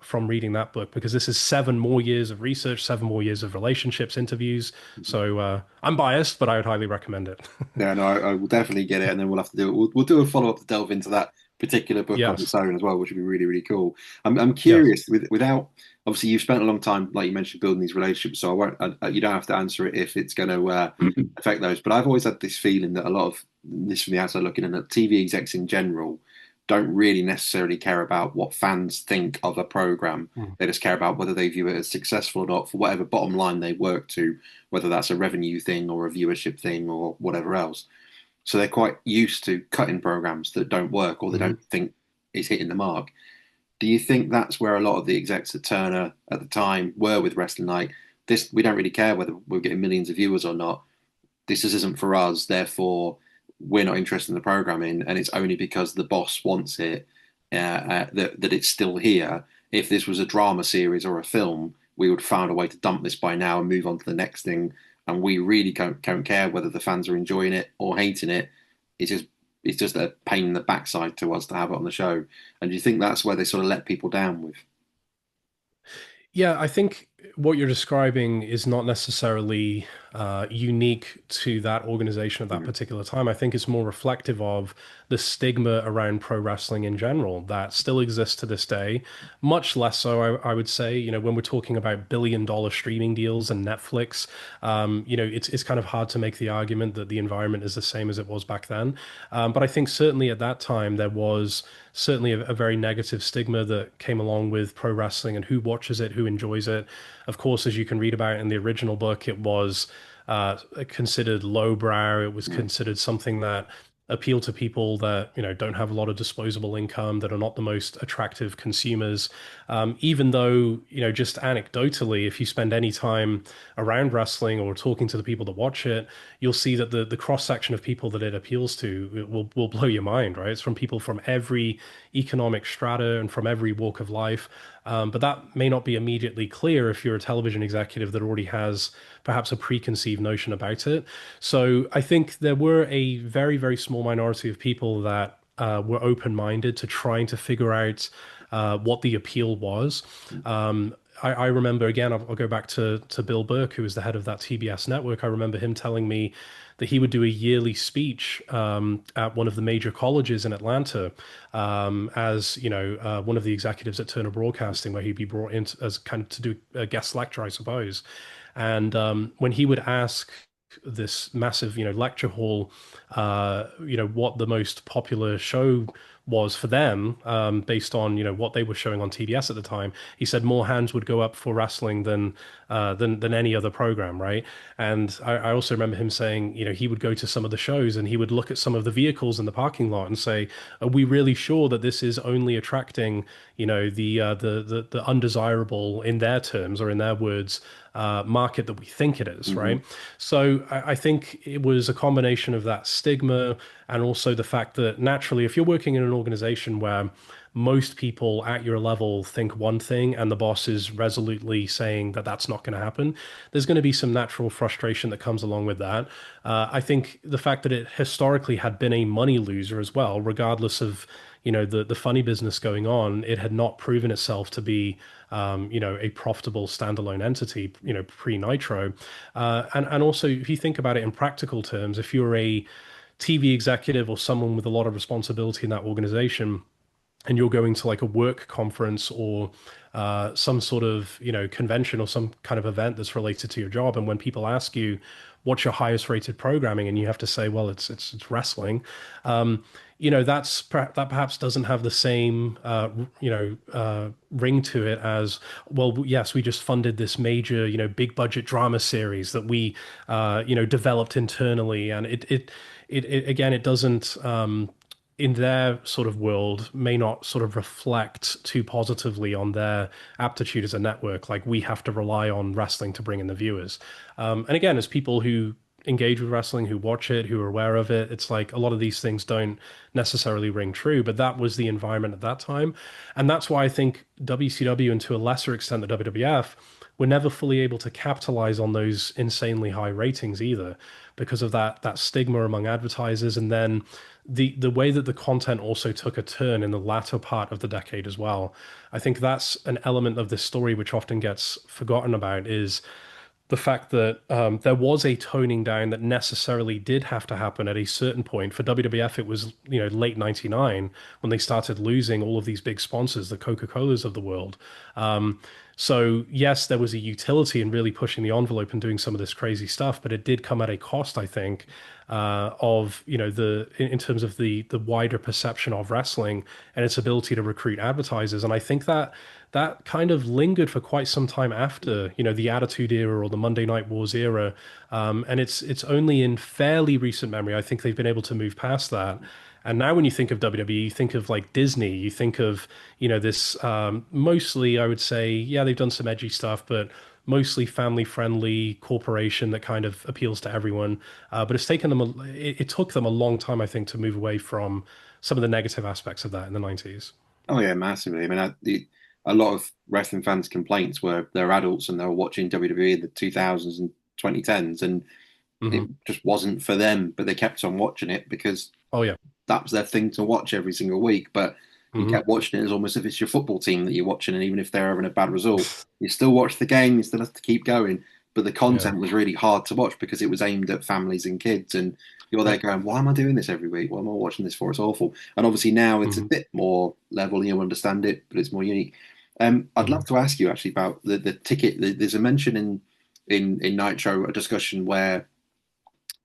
from reading that book because this is 7 more years of research, 7 more years of relationships, interviews. So I'm biased, but I would highly recommend it. Yeah, no, I will definitely get it, and then we'll have to do it. We'll do a follow up to delve into that particular book on its Yes. own as well, which would be really, really cool. I'm Yes. curious without obviously you've spent a long time, like you mentioned, building these relationships. So I won't. You don't have to answer it if it's going to affect those. But I've always had this feeling that a lot of this from the outside looking in, that TV execs in general don't really necessarily care about what fans think of a program. Mm. They just care about whether they view it as successful or not for whatever bottom line they work to, whether that's a revenue thing or a viewership thing or whatever else. So they're quite used to cutting programs that don't work or they Mhm. don't think is hitting the mark. Do you think that's where a lot of the execs at Turner at the time were with wrestling? Like this, we don't really care whether we're getting millions of viewers or not. This just isn't for us. Therefore, we're not interested in the programming, and it's only because the boss wants it that it's still here. If this was a drama series or a film, we would find a way to dump this by now and move on to the next thing. And we really don't care whether the fans are enjoying it or hating it. It's just it's just a pain in the backside to us to have it on the show. And do you think that's where they sort of let people down with? Yeah, I think what you're describing is not necessarily unique to that organization at that Mm, particular time. I think it's more reflective of the stigma around pro wrestling in general that still exists to this day. Much less so, I would say, when we're talking about billion-dollar streaming deals and Netflix, it's kind of hard to make the argument that the environment is the same as it was back then. But I think certainly at that time there was certainly a very negative stigma that came along with pro wrestling and who watches it, who enjoys it. Of course, as you can read about in the original book, it was considered lowbrow. It was mm, considered something that appeal to people that, don't have a lot of disposable income, that are not the most attractive consumers. Even though, just anecdotally, if you spend any time around wrestling or talking to the people that watch it, you'll see that the cross section of people that it appeals to will blow your mind, right? It's from people from every economic strata and from every walk of life. But that may not be immediately clear if you're a television executive that already has perhaps a preconceived notion about it. So I think there were a very, very small minority of people that were open-minded to trying to figure out what the appeal was. I remember, again, I'll go back to Bill Burke, who was the head of that TBS network. I remember him telling me that he would do a yearly speech at one of the major colleges in Atlanta, as one of the executives at Turner Broadcasting, where he'd be brought in as kind of to do a guest lecture, I suppose. And when he would ask this massive, lecture hall, what the most popular show was for them, based on, what they were showing on TBS at the time. He said more hands would go up for wrestling than any other program, right? And I also remember him saying, he would go to some of the shows and he would look at some of the vehicles in the parking lot and say, "Are we really sure that this is only attracting, the undesirable, in their terms or in their words, market that we think it is, Hmm. right?" So I think it was a combination of that stigma and also the fact that naturally, if you're working in an organization where most people at your level think one thing and the boss is resolutely saying that that's not going to happen, there's going to be some natural frustration that comes along with that. I think the fact that it historically had been a money loser as well, regardless of the funny business going on, it had not proven itself to be a profitable standalone entity, pre-Nitro. And also, if you think about it in practical terms, if you're a TV executive or someone with a lot of responsibility in that organization, and you're going to like a work conference or some sort of convention or some kind of event that's related to your job, and when people ask you what's your highest rated programming, and you have to say, well, it's wrestling, that perhaps doesn't have the same ring to it as, well, yes, we just funded this major big budget drama series that we developed internally, and it again, it doesn't, in their sort of world, may not sort of reflect too positively on their aptitude as a network. Like, we have to rely on wrestling to bring in the viewers. And again, as people who engage with wrestling, who watch it, who are aware of it, it's like a lot of these things don't necessarily ring true, but that was the environment at that time. And that's why I think WCW, and to a lesser extent the WWF, were never fully able to capitalize on those insanely high ratings either, because of that stigma among advertisers. And then the way that the content also took a turn in the latter part of the decade as well. I think that's an element of this story which often gets forgotten about, is the fact that there was a toning down that necessarily did have to happen at a certain point. For WWF, it was late '99 when they started losing all of these big sponsors, the Coca-Colas of the world. So yes, there was a utility in really pushing the envelope and doing some of this crazy stuff, but it did come at a cost, I think, of in terms of the wider perception of wrestling and its ability to recruit advertisers. And I think that kind of lingered for quite some time after the Attitude Era or the Monday Night Wars era, and it's only in fairly recent memory I think they've been able to move past that. And now when you think of WWE, you think of like Disney, you think of, this mostly, I would say, yeah, they've done some edgy stuff, but mostly family friendly corporation that kind of appeals to everyone. But it's taken them, it took them a long time, I think, to move away from some of the negative aspects of that in the 90s. Oh yeah, massively. I mean, a lot of wrestling fans' complaints were they're adults and they were watching WWE in the 2000s and 2010s, and it Hmm. just wasn't for them. But they kept on watching it because Oh, yeah. that was their thing to watch every single week. But you Hmm. kept watching it as almost if it's your football team that you're watching, and even if they're having a bad result, you still watch the game. You still have to keep going. But the Yeah. content was really hard to watch because it was aimed at families and kids, and you're there Yep. going, "Why am I doing this every week? What am I watching this for? It's awful." And obviously now it's a Hmm. bit more level. You understand it, but it's more unique. I'd Hmm. love to ask you actually about the ticket. There's a mention in Nitro, a discussion where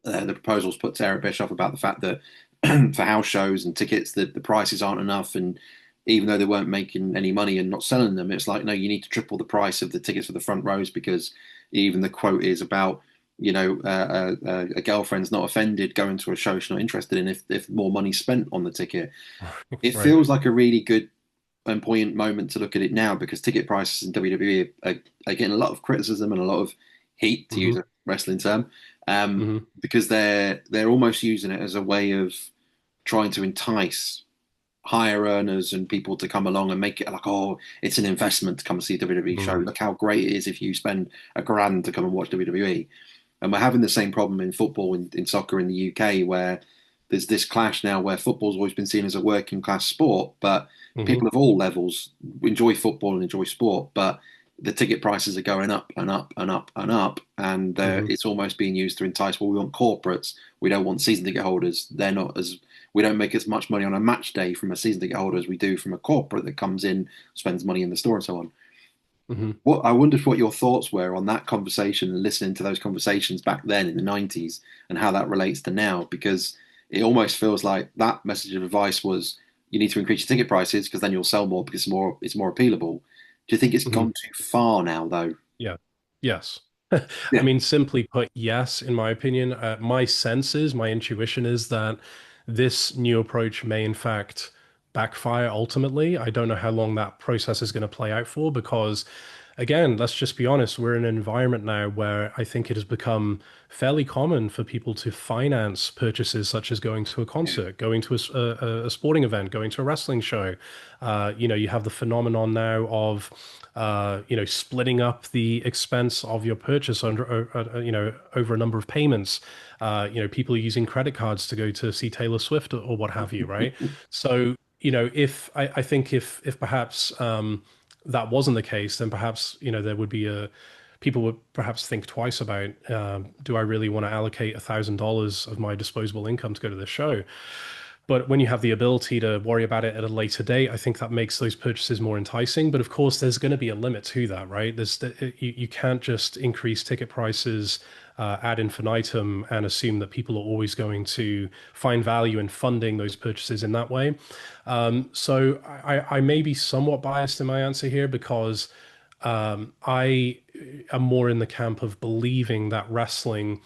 the proposals put to Eric Bischoff about the fact that for house shows and tickets, the prices aren't enough, and even though they weren't making any money and not selling them, it's like, no, you need to triple the price of the tickets for the front rows because even the quote is about a girlfriend's not offended going to a show she's not interested in if more money's spent on the ticket. It Right. feels like a really good and poignant moment to look at it now because ticket prices in WWE are getting a lot of criticism and a lot of heat, to use Hmm. a wrestling term, Hmm. because they're almost using it as a way of trying to entice higher earners and people to come along and make it like, oh, it's an investment to come and see a WWE show. Hmm. Look how great it is if you spend $1,000 to come and watch WWE. And we're having the same problem in football, in soccer in the UK, where there's this clash now where football's always been seen as a working class sport, but Hmm. people of all levels enjoy football and enjoy sport, but the ticket prices are going up and up and up and up, and Hmm. it's almost being used to entice. Well, we want corporates. We don't want season ticket holders. They're not as we don't make as much money on a match day from a season ticket holder as we do from a corporate that comes in, spends money in the store, and so on. Hmm. What I wondered what your thoughts were on that conversation and listening to those conversations back then in the 90s and how that relates to now, because it almost feels like that message of advice was you need to increase your ticket prices because then you'll sell more because it's more appealable. Do you think it's Hmm. gone too far now, though? Yeah. Yes. I Yeah. mean, simply put, yes, in my opinion. My sense is, my intuition is that this new approach may, in fact, backfire ultimately. I don't know how long that process is going to play out for because, again, let's just be honest, we're in an environment now where I think it has become fairly common for people to finance purchases such as going to a Yeah. concert, going to a sporting event, going to a wrestling show. You have the phenomenon now of splitting up the expense of your purchase over a number of payments. People are using credit cards to go to see Taylor Swift or what have you, right? So, if I think if perhaps that wasn't the case, then perhaps there would be a people would perhaps think twice about do I really want to allocate $1,000 of my disposable income to go to this show? But when you have the ability to worry about it at a later date, I think that makes those purchases more enticing. But of course, there's going to be a limit to that, right? You can't just increase ticket prices ad infinitum and assume that people are always going to find value in funding those purchases in that way. So I may be somewhat biased in my answer here because I am more in the camp of believing that wrestling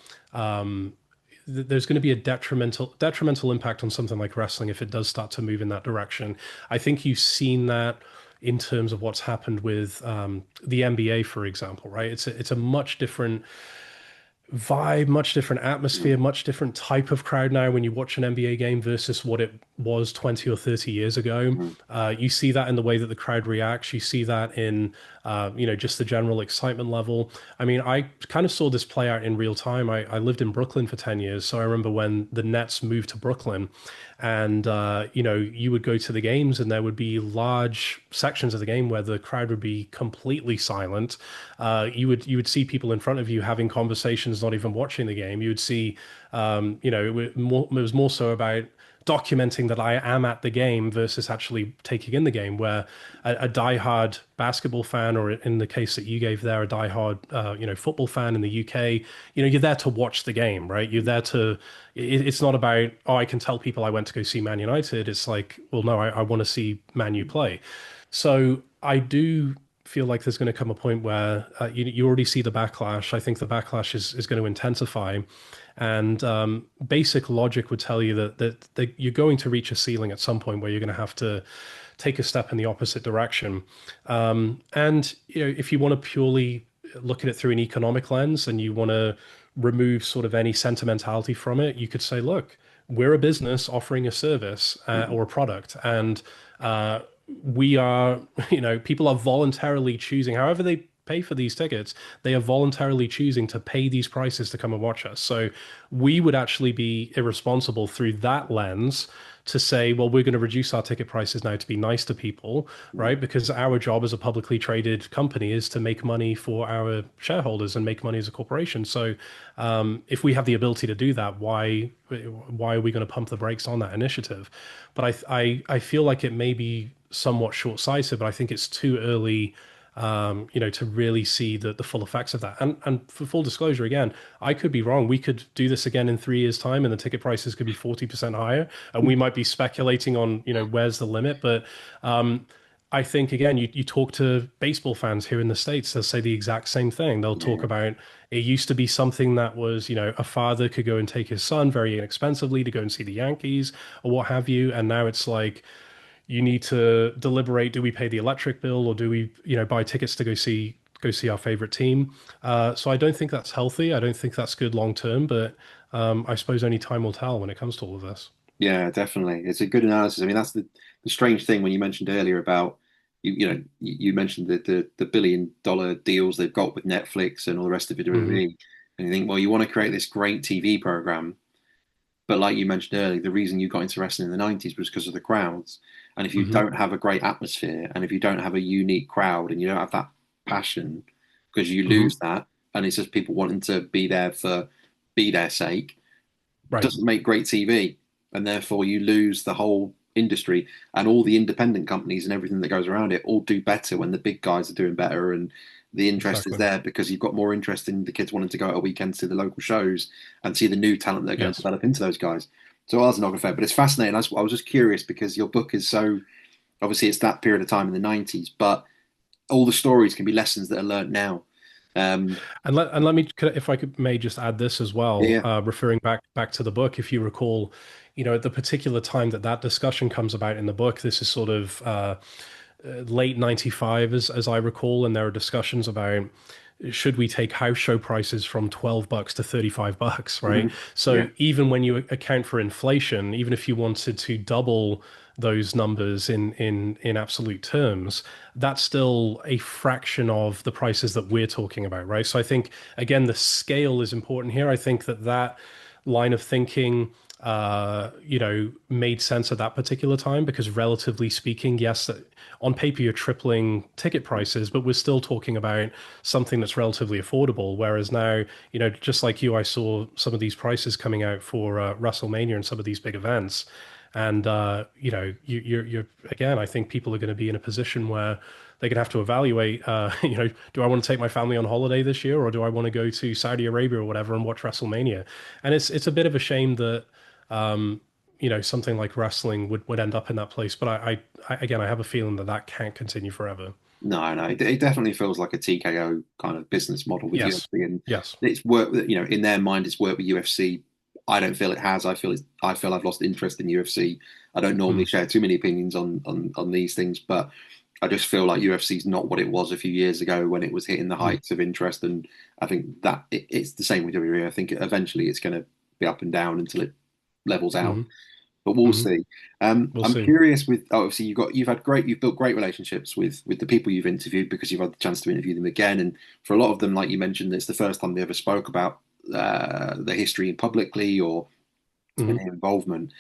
there's going to be a detrimental impact on something like wrestling if it does start to move in that direction. I think you've seen that in terms of what's happened with the NBA, for example, right? It's a much different vibe, much different atmosphere, much different type of crowd now when you watch an NBA game versus what it was 20 or 30 years ago. Mm-hmm. You see that in the way that the crowd reacts. You see that in, just the general excitement level. I mean, I kind of saw this play out in real time. I lived in Brooklyn for 10 years. So I remember when the Nets moved to Brooklyn and, you would go to the games and there would be large sections of the game where the crowd would be completely silent. You would see people in front of you having conversations, not even watching the game. You would see, it was more so about documenting that I am at the game versus actually taking in the game. Where a diehard basketball fan, or in the case that you gave there, a diehard football fan in the UK, you're there to watch the game, right? You're there to. It's not about I can tell people I went to go see Man United. It's like, well, no, I want to see Man U play. So I do feel like there's going to come a point where you already see the backlash. I think the backlash is going to intensify, and basic logic would tell you that you're going to reach a ceiling at some point where you're going to have to take a step in the opposite direction. And if you want to purely look at it through an economic lens and you want to remove sort of any sentimentality from it, you could say, look, we're a business offering a service or a product, and we are, people are voluntarily choosing, however they pay for these tickets, they are voluntarily choosing to pay these prices to come and watch us. So we would actually be irresponsible through that lens to say, well, we're going to reduce our ticket prices now to be nice to people, right? Because our job as a publicly traded company is to make money for our shareholders and make money as a corporation. So if we have the ability to do that, why are we going to pump the brakes on that initiative? But I feel like it may be somewhat short-sighted, but I think it's too early to really see the full effects of that. And for full disclosure, again, I could be wrong. We could do this again in 3 years' time, and the ticket prices could be 40% higher, and we might be speculating on, where's the limit. But I think again, you talk to baseball fans here in the States, they'll say the exact same thing. They'll talk Yeah. about it used to be something that was, a father could go and take his son very inexpensively to go and see the Yankees or what have you. And now it's like you need to deliberate, do we pay the electric bill or do we, buy tickets to go see our favorite team? So I don't think that's healthy. I don't think that's good long term, but I suppose only time will tell when it comes to all of this. Yeah, definitely. It's a good analysis. I mean, that's the strange thing when you mentioned earlier about you mentioned the billion-dollar deals they've got with Netflix and all the rest of it, Hmm. WWE, and you think, well, you want to create this great TV program, but like you mentioned earlier, the reason you got into wrestling in the 90s was because of the crowds. And if you Hmm. don't have a great atmosphere and if you don't have a unique crowd and you don't have that passion, because you lose Hmm. that, and it's just people wanting to be there for be their sake, Right. doesn't make great TV, and therefore you lose the whole industry and all the independent companies and everything that goes around it all do better when the big guys are doing better and the interest is Exactly. there because you've got more interest in the kids wanting to go at a weekend to the local shows and see the new talent they're going to Yes. develop into those guys. So that's not fair, but it's fascinating. I was just curious because your book is so obviously it's that period of time in the 90s, but all the stories can be lessons that are learned now. Um, And let me, if I could, may just add this as well, yeah, referring back to the book. If you recall, at the particular time that discussion comes about in the book, this is sort of late 95 as I recall, and there are discussions about should we take house show prices from $12 to $35, right? mhm, So yeah, even when you account for inflation, even if you wanted to double those numbers in absolute terms, that's still a fraction of the prices that we're talking about, right? So I think again the scale is important here. I think that line of thinking made sense at that particular time because relatively speaking, yes, on paper you're tripling ticket prices, but we're still talking about something that's relatively affordable. Whereas now, just like you, I saw some of these prices coming out for WrestleMania and some of these big events. And you're again, I think people are going to be in a position where they're going to have to evaluate, do I want to take my family on holiday this year, or do I want to go to Saudi Arabia or whatever and watch WrestleMania? And it's a bit of a shame that something like wrestling would end up in that place. But again, I have a feeling that can't continue forever. no, no, it definitely feels like a TKO kind of business model with Yes. UFC, and Yes. it's work. In their mind, it's worked with UFC. I don't feel it has. I feel I've lost interest in UFC. I don't normally Mm. share too many opinions on these things, but I just feel like UFC is not what it was a few years ago when it was hitting the Mm. heights of interest, and I think that it's the same with WWE. I think eventually it's going to be up and down until it levels out, Hmm. but we'll Hmm. see. We'll I'm see. curious with obviously you've built great relationships with the people you've interviewed because you've had the chance to interview them again, and for a lot of them, like you mentioned, it's the first time they ever spoke about their history publicly or Hmm. any involvement.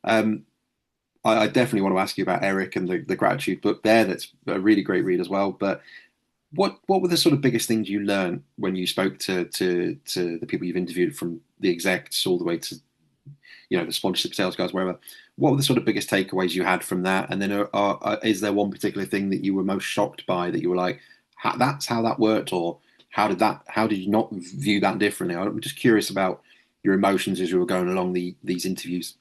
Um, I definitely want to ask you about Eric and the gratitude book there. That's a really great read as well. But what were the sort of biggest things you learned when you spoke to the people you've interviewed from the execs all the way to the sponsorship sales guys, wherever. What were the sort of biggest takeaways you had from that? And then, is there one particular thing that you were most shocked by that you were like, "That's how that worked," or "How did that? How did you not view that differently?" I'm just curious about your emotions as you were going along these interviews.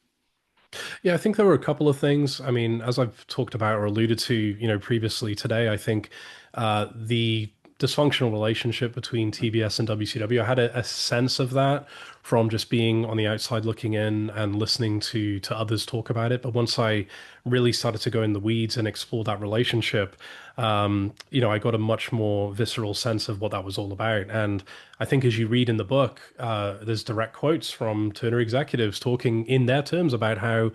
Yeah, I think there were a couple of things. I mean, as I've talked about or alluded to, previously today, I think the dysfunctional relationship between TBS and WCW, I had a sense of that from just being on the outside looking in and listening to others talk about it. But once I really started to go in the weeds and explore that relationship, I got a much more visceral sense of what that was all about. And I think as you read in the book, there's direct quotes from Turner executives talking in their terms about how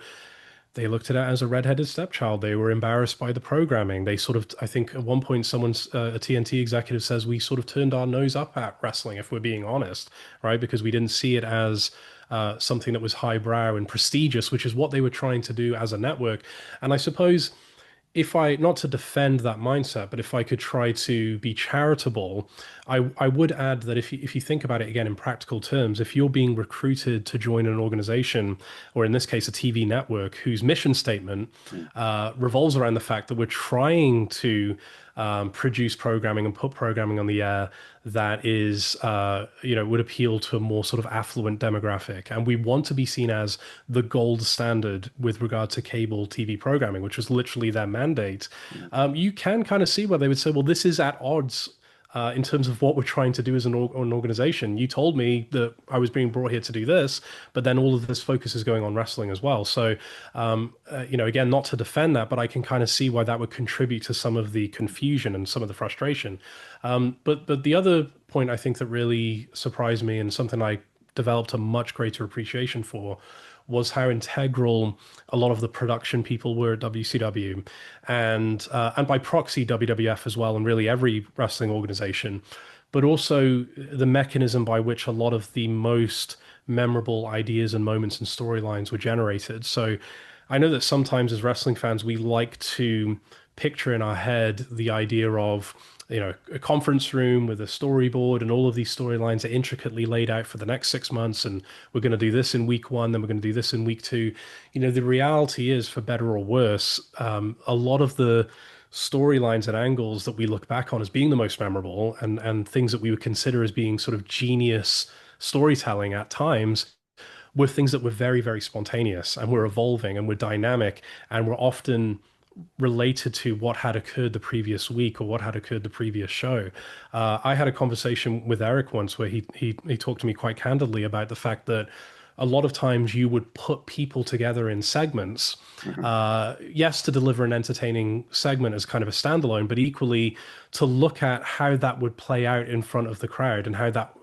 they looked at it as a redheaded stepchild. They were embarrassed by the programming. They sort of, I think at one point, a TNT executive says, we sort of turned our nose up at wrestling, if we're being honest, right? Because we didn't see it as something that was highbrow and prestigious, which is what they were trying to do as a network. And I suppose if I, not to defend that mindset, but if I could try to be charitable, I would add that if you think about it again in practical terms, if you're being recruited to join an organization, or in this case, a TV network, whose mission statement revolves around the fact that we're trying to produce programming and put programming on the air that is, would appeal to a more sort of affluent demographic. And we want to be seen as the gold standard with regard to cable TV programming, which was literally their mandate. You can kind of see where they would say, well, this is at odds in terms of what we're trying to do as an organization. You told me that I was being brought here to do this, but then all of this focus is going on wrestling as well. So, again, not to defend that, but I can kind of see why that would contribute to some of the confusion and some of the frustration. But the other point I think that really surprised me and something I developed a much greater appreciation for was how integral a lot of the production people were at WCW, and by proxy WWF as well, and really every wrestling organization, but also the mechanism by which a lot of the most memorable ideas and moments and storylines were generated. So I know that sometimes as wrestling fans, we like to picture in our head the idea of, a conference room with a storyboard and all of these storylines are intricately laid out for the next 6 months. And we're going to do this in week one, then we're going to do this in week two. The reality is, for better or worse, a lot of the storylines and angles that we look back on as being the most memorable and things that we would consider as being sort of genius storytelling at times were things that were very, very spontaneous and were evolving and were dynamic and were often related to what had occurred the previous week or what had occurred the previous show. I had a conversation with Eric once where he talked to me quite candidly about the fact that a lot of times you would put people together in segments, yes, to deliver an entertaining segment as kind of a standalone, but equally to look at how that would play out in front of the crowd and how that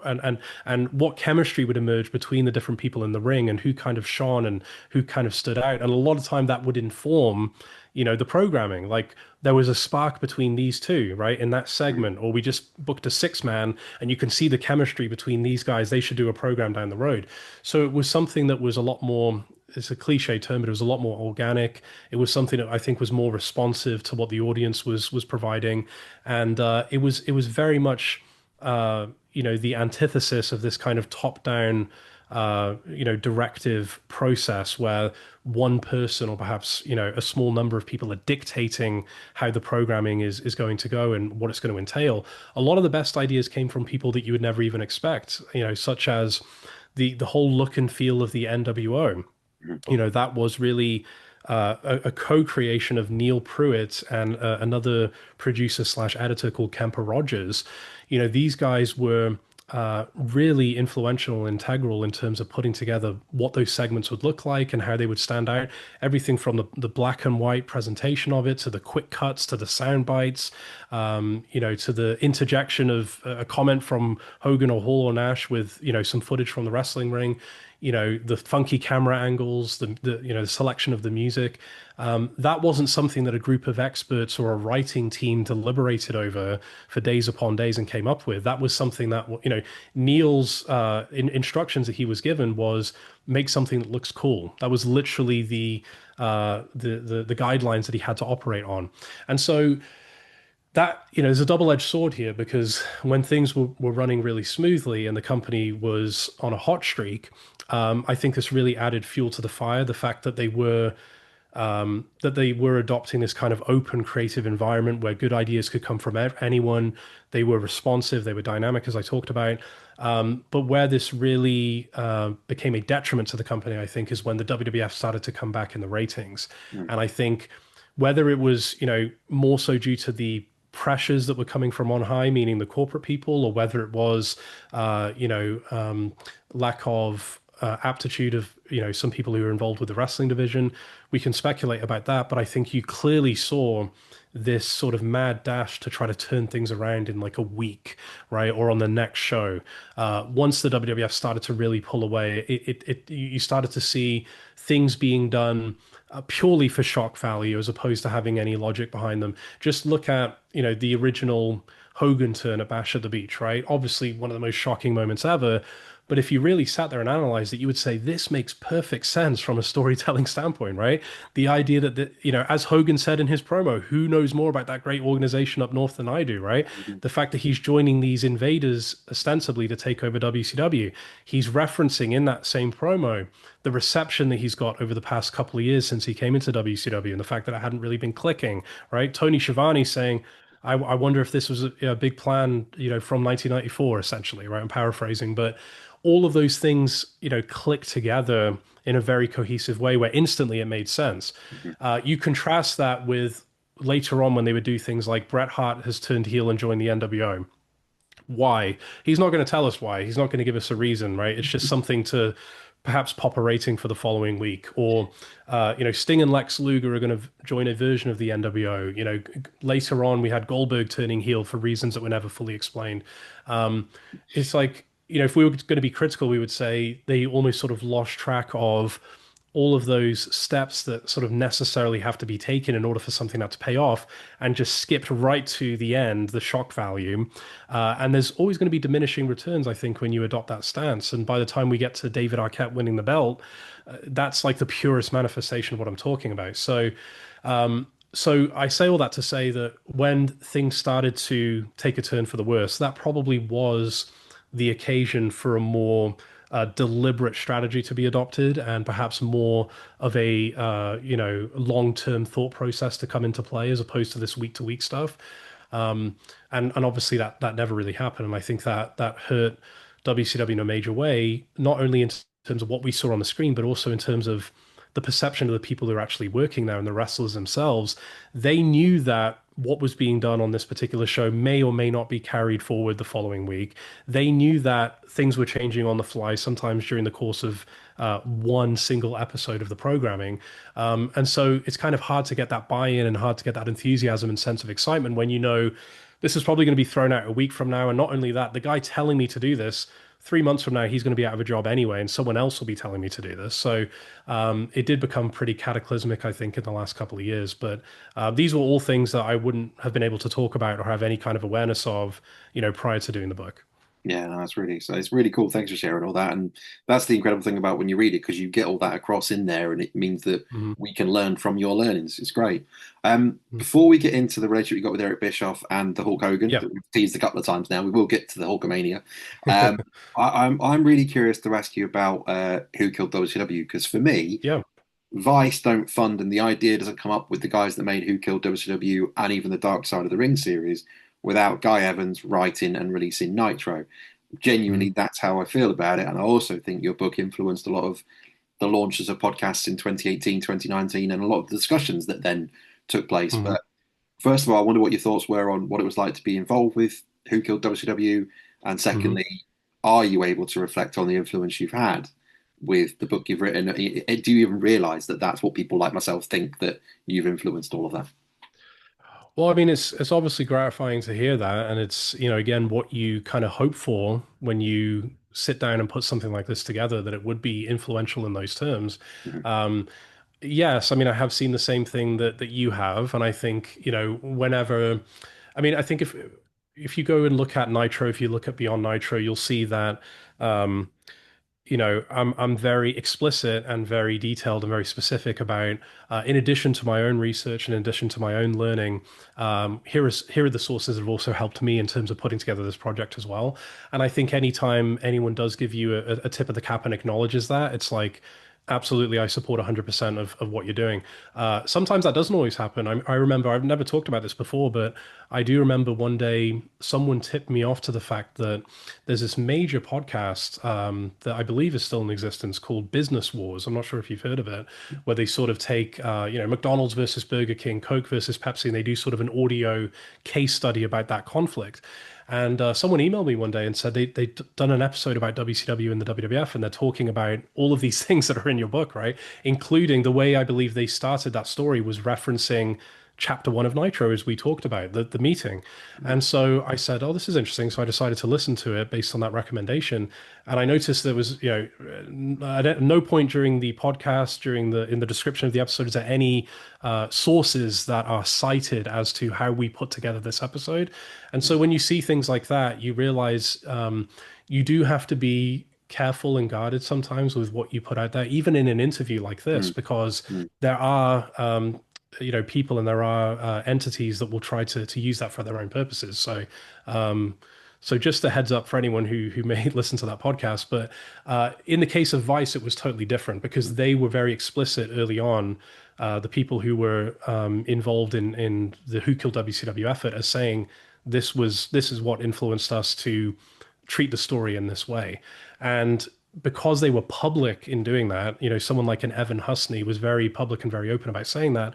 and what chemistry would emerge between the different people in the ring and who kind of shone and who kind of stood out. And a lot of time that would inform the programming. Like there was a spark between these two, right, in that segment, or we just booked a 6 man and you can see the chemistry between these guys. They should do a program down the road. So it was something that was a lot more, it's a cliche term, but it was a lot more organic. It was something that I think was more responsive to what the audience was providing. And it was very much the antithesis of this kind of top-down directive process where one person or perhaps, a small number of people are dictating how the programming is going to go and what it's going to entail. A lot of the best ideas came from people that you would never even expect, such as the whole look and feel of the NWO. That was really a co-creation of Neil Pruitt and another producer slash editor called Kemper Rogers. These guys were really influential and integral in terms of putting together what those segments would look like and how they would stand out. Everything from the black and white presentation of it to the quick cuts to the sound bites, to the interjection of a comment from Hogan or Hall or Nash with, some footage from the wrestling ring. The funky camera angles, the selection of the music. That wasn't something that a group of experts or a writing team deliberated over for days upon days and came up with. That was something that, Neil's instructions that he was given was make something that looks cool. That was literally the guidelines that he had to operate on. And so that, there's a double-edged sword here because when things were running really smoothly and the company was on a hot streak, I think this really added fuel to the fire. The fact that they were adopting this kind of open, creative environment where good ideas could come from anyone. They were responsive, they were dynamic, as I talked about. But where this really became a detriment to the company, I think, is when the WWF started to come back in the ratings. Mm. And I think whether it was, more so due to the pressures that were coming from on high, meaning the corporate people, or whether it was, lack of aptitude of some people who were involved with the wrestling division. We can speculate about that, but I think you clearly saw this sort of mad dash to try to turn things around in like a week, right, or on the next show. Once the WWF started to really pull away, you started to see things being done purely for shock value as opposed to having any logic behind them. Just look at the original Hogan turn at Bash at the Beach, right? Obviously one of the most shocking moments ever. But if you really sat there and analyzed it, you would say this makes perfect sense from a storytelling standpoint, right? The idea that, as Hogan said in his promo, who knows more about that great organization up north than I do, right? Mhm. The fact that he's joining these invaders ostensibly to take over WCW, he's referencing in that same promo the reception that he's got over the past couple of years since he came into WCW and the fact that it hadn't really been clicking, right? Tony Schiavone saying, I wonder if this was a big plan, from 1994, essentially, right? I'm paraphrasing, but all of those things, click together in a very cohesive way where instantly it made sense. Mhm. You contrast that with later on when they would do things like Bret Hart has turned heel and joined the NWO. Why? He's not going to tell us why. He's not going to give us a reason, right? It's just something to perhaps pop a rating for the following week. Or, Sting and Lex Luger are going to join a version of the NWO. Later on, we had Goldberg turning heel for reasons that were never fully explained. It's like, if we were going to be critical, we would say they almost sort of lost track of all of those steps that sort of necessarily have to be taken in order for something not to pay off and just skipped right to the end, the shock value. And there's always going to be diminishing returns, I think, when you adopt that stance. And by the time we get to David Arquette winning the belt, that's like the purest manifestation of what I'm talking about. So I say all that to say that when things started to take a turn for the worse, that probably was the occasion for a more deliberate strategy to be adopted and perhaps more of a long-term thought process to come into play as opposed to this week-to-week stuff. And obviously that never really happened. And I think that hurt WCW in a major way, not only in terms of what we saw on the screen, but also in terms of the perception of the people who are actually working there and the wrestlers themselves. They knew that what was being done on this particular show may or may not be carried forward the following week. They knew that things were changing on the fly, sometimes during the course of one single episode of the programming. And so it's kind of hard to get that buy-in and hard to get that enthusiasm and sense of excitement when you know this is probably going to be thrown out a week from now. And not only that, the guy telling me to do this 3 months from now, he's going to be out of a job anyway, and someone else will be telling me to do this. So it did become pretty cataclysmic, I think, in the last couple of years. But these were all things that I wouldn't have been able to talk about or have any kind of awareness of, prior to doing the book. Yeah, no, it's really cool. Thanks for sharing all that. And that's the incredible thing about when you read it, because you get all that across in there, and it means that Mhm. we can learn from your learnings. It's great. Mhm. Before we get into the relationship you got with Eric Bischoff and the Hulk Hogan Yeah. that we've teased a couple of times now, we will get to the Hulkamania. Um, I'm really curious to ask you about who killed WCW, because for me, Yeah. Vice don't fund, and the idea doesn't come up with the guys that made Who Killed WCW and even the Dark Side of the Ring series without Guy Evans writing and releasing Nitro. Genuinely, Mhm. that's how I feel about it. And I also think your book influenced a lot of the launches of podcasts in 2018, 2019, and a lot of the discussions that then took place. Mhm. But first of all, I wonder what your thoughts were on what it was like to be involved with Who Killed WCW. And Mhm. secondly, are you able to reflect on the influence you've had with the book you've written? Do you even realize that that's what people like myself think, that you've influenced all of that? Well, I mean, it's obviously gratifying to hear that, and it's, again, what you kind of hope for when you sit down and put something like this together, that it would be influential in those terms. Mhm. Um, yes, I mean, I have seen the same thing that you have, and I think, whenever, I mean, I think if you go and look at Nitro, if you look at Beyond Nitro, you'll see that. Um, I'm very explicit and very detailed and very specific about, in addition to my own research and in addition to my own learning, here are the sources that have also helped me in terms of putting together this project as well. And I think anytime anyone does give you a tip of the cap and acknowledges that, it's like, absolutely, I support 100% of what you're doing. Sometimes that doesn't always happen. I remember, I've never talked about this before, but I do remember one day someone tipped me off to the fact that there's this major podcast that I believe is still in existence called Business Wars. I'm not sure if you've heard of it, where they sort of take, McDonald's versus Burger King, Coke versus Pepsi, and they do sort of an audio case study about that conflict. And someone emailed me one day and said they'd done an episode about WCW and the WWF, and they're talking about all of these things that are in your book, right? Including the way I believe they started that story was referencing chapter one of Nitro, as we talked about, the meeting. And so I said, oh, this is interesting. So I decided to listen to it based on that recommendation. And I noticed there was, at no point during the podcast, in the description of the episode, is there any sources that are cited as to how we put together this episode. And so when you see things like that, you realize you do have to be careful and guarded sometimes with what you put out there, even in an interview like this, Mm, because mm. there are people and there are entities that will try to use that for their own purposes. Um, So just a heads up for anyone who may listen to that podcast. But in the case of Vice, it was totally different because they were very explicit early on. The people who were involved in the Who Killed WCW effort as saying this is what influenced us to treat the story in this way. And because they were public in doing that, someone like an Evan Husney was very public and very open about saying that.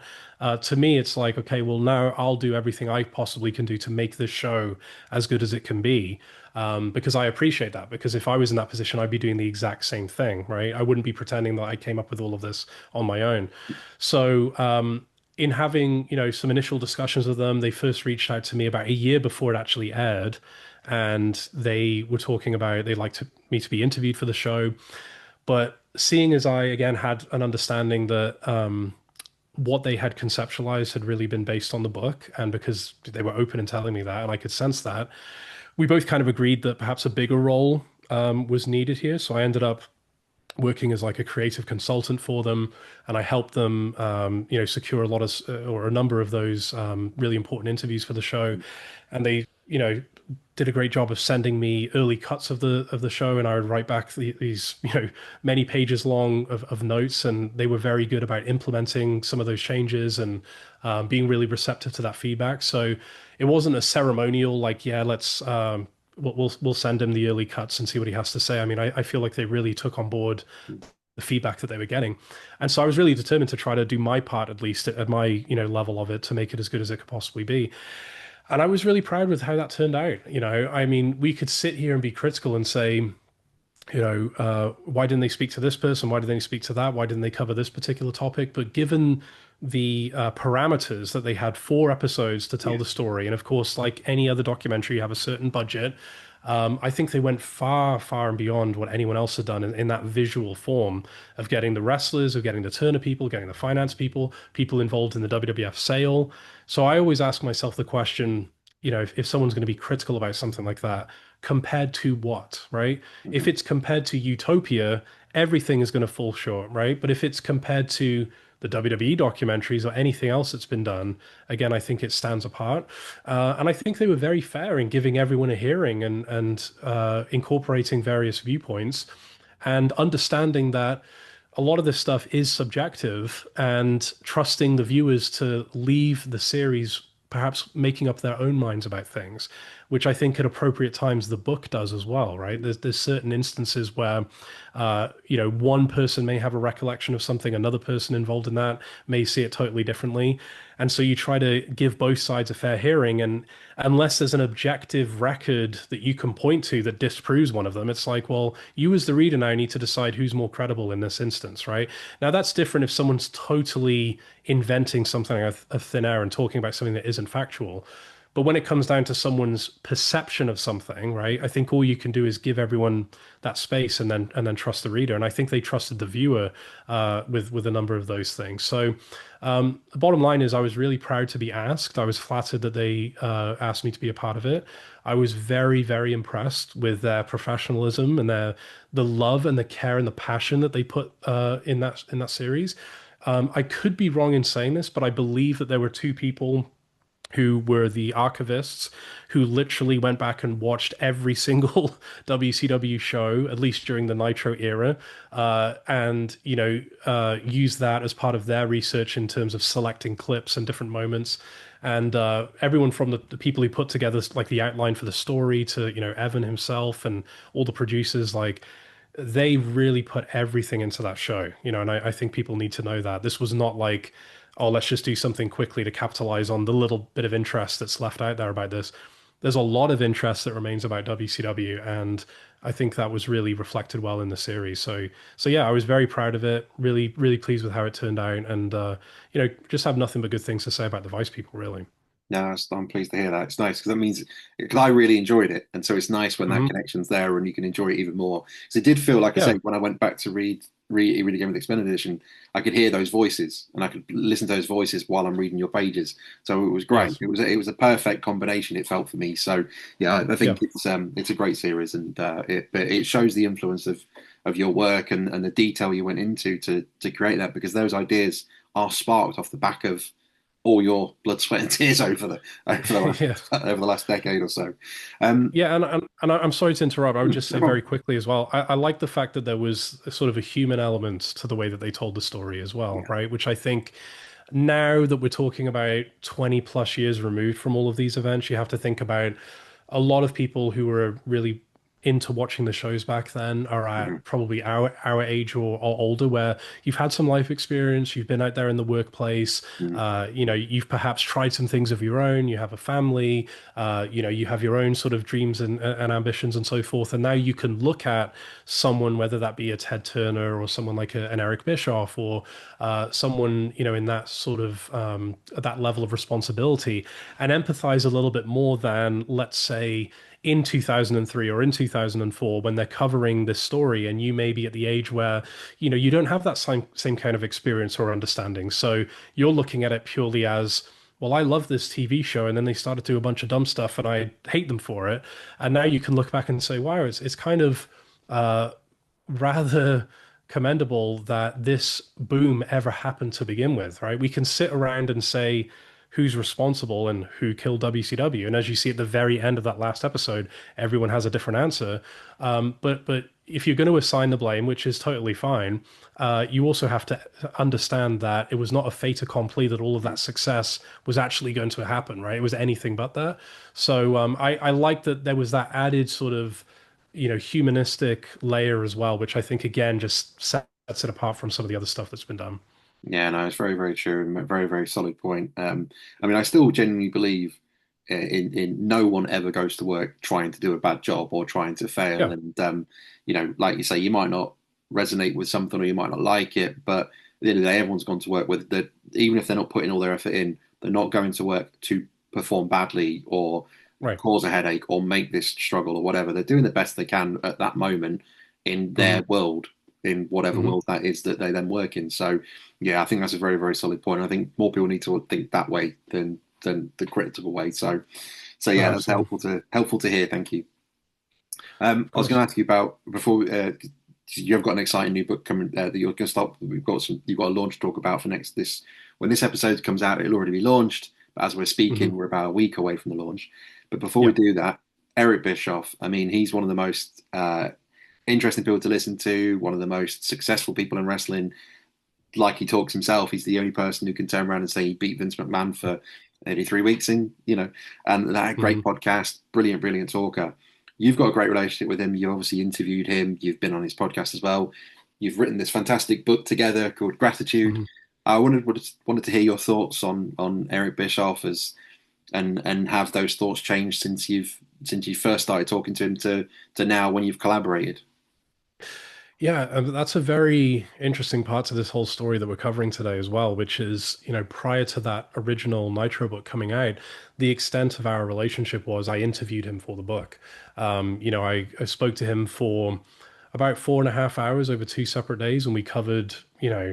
To me, it's like, okay, well, now I'll do everything I possibly can do to make this show as good as it can be. Because I appreciate that. Because if I was in that position, I'd be doing the exact same thing, right? I wouldn't be pretending that I came up with all of this on my own. So, in having, some initial discussions with them, they first reached out to me about a year before it actually aired, and they were talking about they'd like me to be interviewed for the show. But seeing as I again had an understanding that what they had conceptualized had really been based on the book, and because they were open in telling me that, and I could sense that, we both kind of agreed that perhaps a bigger role was needed here. So I ended up working as like a creative consultant for them, and I helped them, secure a lot of or a number of those really important interviews for the show, and they, did a great job of sending me early cuts of the show, and I would write back these, many pages long of notes, and they were very good about implementing some of those changes and being really receptive to that feedback. So it wasn't a ceremonial like, yeah, let's we'll send him the early cuts and see what he has to say. I mean, I feel like they really took on board the feedback that they were getting. And so I was really determined to try to do my part, at least at my, level of it, to make it as good as it could possibly be. And I was really proud with how that turned out. I mean, we could sit here and be critical and say, why didn't they speak to this person? Why didn't they speak to that? Why didn't they cover this particular topic? But given the parameters that they had 4 episodes to tell Yeah. the story, and of course, like any other documentary, you have a certain budget. I think they went far, far and beyond what anyone else had done in that visual form of getting the wrestlers, of getting the Turner people, getting the finance people, people involved in the WWF sale. So I always ask myself the question, if someone's going to be critical about something like that, compared to what, right? If Mhm. it's compared to Utopia, everything is going to fall short, right? But if it's compared to the WWE documentaries or anything else that's been done, again, I think it stands apart. And I think they were very fair in giving everyone a hearing and incorporating various viewpoints and understanding that a lot of this stuff is subjective and trusting the viewers to leave the series perhaps making up their own minds about things, which I think at appropriate times the book does as well, right? There's certain instances where, one person may have a recollection of something, another person involved in that may see it totally differently. And so you try to give both sides a fair hearing. And unless there's an objective record that you can point to that disproves one of them, it's like, well, you as the reader now need to decide who's more credible in this instance, right? Now, that's different if someone's totally inventing something out of thin air and talking about something that isn't factual. But when it comes down to someone's perception of something, right, I think all you can do is give everyone that space and then trust the reader. And I think they trusted the viewer with a number of those things. So the bottom line is, I was really proud to be asked. I was flattered that they asked me to be a part of it. I was very, very impressed with their professionalism and the love and the care and the passion that they put in that series. I could be wrong in saying this, but I believe that there were 2 people who were the archivists who literally went back and watched every single WCW show, at least during the Nitro era, and used that as part of their research in terms of selecting clips and different moments. And everyone from the people who put together like the outline for the story to Evan himself and all the producers, like they really put everything into that show, and I think people need to know that this was not like, oh, let's just do something quickly to capitalize on the little bit of interest that's left out there about this. There's a lot of interest that remains about WCW, and I think that was really reflected well in the series. So yeah, I was very proud of it. Really, really pleased with how it turned out, and just have nothing but good things to say about the Vice people, really. No, I'm pleased to hear that. It's nice because that means because I really enjoyed it, and so it's nice when that Hmm. connection's there and you can enjoy it even more. So it did feel like I say Yeah, when I went back to read again with the extended edition, I could hear those voices and I could listen to those voices while I'm reading your pages. So it was great. yes, It was a perfect combination. It felt for me. So yeah, I yeah. think it's a great series, and it shows the influence of your work and the detail you went into to create that because those ideas are sparked off the back of all your blood, sweat, and tears over the last Yeah. over the last decade or so. Um, Yeah, and I'm sorry to interrupt. I would just no say very problem. quickly as well. I like the fact that there was a sort of a human element to the way that they told the story as well, Yeah. right? Which I think now that we're talking about 20 plus years removed from all of these events, you have to think about a lot of people who were really into watching the shows back then are at Mhm. probably our age or older, where you've had some life experience, you've been out there in the workplace, Mhm. you've perhaps tried some things of your own, you have a family, you have your own sort of dreams and ambitions and so forth, and now you can look at someone, whether that be a Ted Turner or someone like an Eric Bischoff or someone in that sort of that level of responsibility, and empathize a little bit more than, let's say, in 2003 or in 2004 when they're covering this story, and you may be at the age where you don't have that same kind of experience or understanding, so you're looking at it purely as, well, I love this TV show, and then they started to do a bunch of dumb stuff, and I hate them for it. And now you can look back and say, wow, it's kind of rather commendable that this boom ever happened to begin with, right? We can sit around and say who's responsible and who killed WCW. And as you see at the very end of that last episode, everyone has a different answer. But if you're going to assign the blame, which is totally fine, you also have to understand that it was not a fait accompli that all of that success was actually going to happen, right? It was anything but that. So I like that there was that added sort of humanistic layer as well, which I think again just sets it apart from some of the other stuff that's been done. Yeah, no, it's very, very true and a very, very solid point. I mean, I still genuinely believe in no one ever goes to work trying to do a bad job or trying to fail. Yeah. And like you say, you might not resonate with something or you might not like it, but at the end of the day, everyone's gone to work with that. Even if they're not putting all their effort in, they're not going to work to perform badly or Right. cause a headache or make this struggle or whatever. They're doing the best they can at that moment in their Hmm. world, in whatever Hmm. world that is that they then work in. So yeah, I think that's a very, very solid point. I think more people need to think that way than the critical way. So No, yeah, that's absolutely. helpful to hear. Thank you. Of I was going course. to ask you about before you've got an exciting new book coming that you're going to start. You've got a launch to talk about for next this when this episode comes out, it'll already be launched. But as we're speaking, Hmm. we're about a week away from the launch. But before we Yeah. do that, Eric Bischoff. I mean, he's one of the most interesting people to listen to. One of the most successful people in wrestling. Like he talks himself, he's the only person who can turn around and say he beat Vince McMahon for maybe 3 weeks and that great Hmm. podcast, brilliant, brilliant talker. You've got a great relationship with him. You've obviously interviewed him. You've been on his podcast as well. You've written this fantastic book together called Gratitude. Hmm. I wanted to hear your thoughts on Eric Bischoff and have those thoughts changed since you first started talking to him to now when you've collaborated. Yeah, that's a very interesting part to this whole story that we're covering today as well, which is, prior to that original Nitro book coming out, the extent of our relationship was I interviewed him for the book. I spoke to him for about 4.5 hours over 2 separate days, and we covered,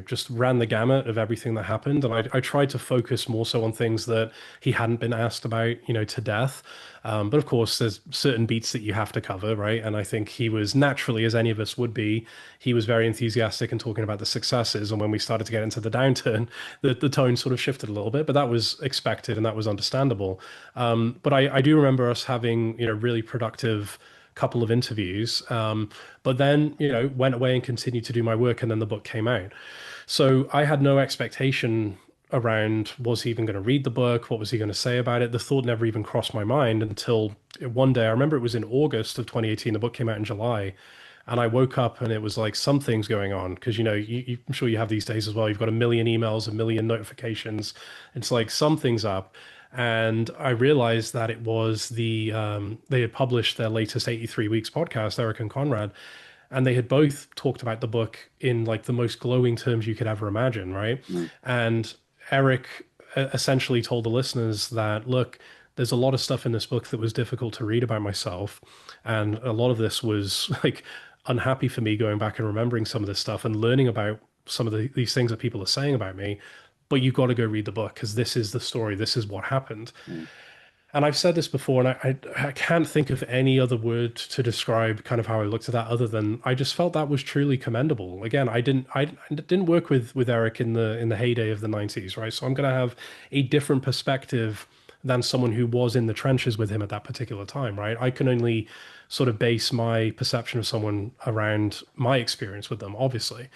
just ran the gamut of everything that happened. And I tried to focus more so on things that he hadn't been asked about, to death. But of course, there's certain beats that you have to cover, right? And I think he was naturally, as any of us would be, he was very enthusiastic and talking about the successes. And when we started to get into the downturn, the tone sort of shifted a little bit, but that was expected and that was understandable. But I do remember us having, really productive couple of interviews. But then, went away and continued to do my work, and then the book came out. So I had no expectation around, was he even going to read the book? What was he going to say about it? The thought never even crossed my mind until one day. I remember it was in August of 2018. The book came out in July. And I woke up and it was like something's going on because I'm sure you have these days as well. You've got a million emails, a million notifications. It's like something's up, and I realized that it was they had published their latest 83 weeks podcast, Eric and Conrad, and they had both talked about the book in like the most glowing terms you could ever imagine, right? Mm, And Eric essentially told the listeners that, look, there's a lot of stuff in this book that was difficult to read about myself, and a lot of this was like unhappy for me going back and remembering some of this stuff and learning about some of these things that people are saying about me. But you got to go read the book because this is the story. This is what happened. mm, And I've said this before, and I can't think of any other word to describe kind of how I looked at that other than I just felt that was truly commendable. Again, I didn't work with Eric in the heyday of the 90s, right? So I'm gonna have a different perspective than someone who was in the trenches with him at that particular time, right? I can only sort of base my perception of someone around my experience with them, obviously.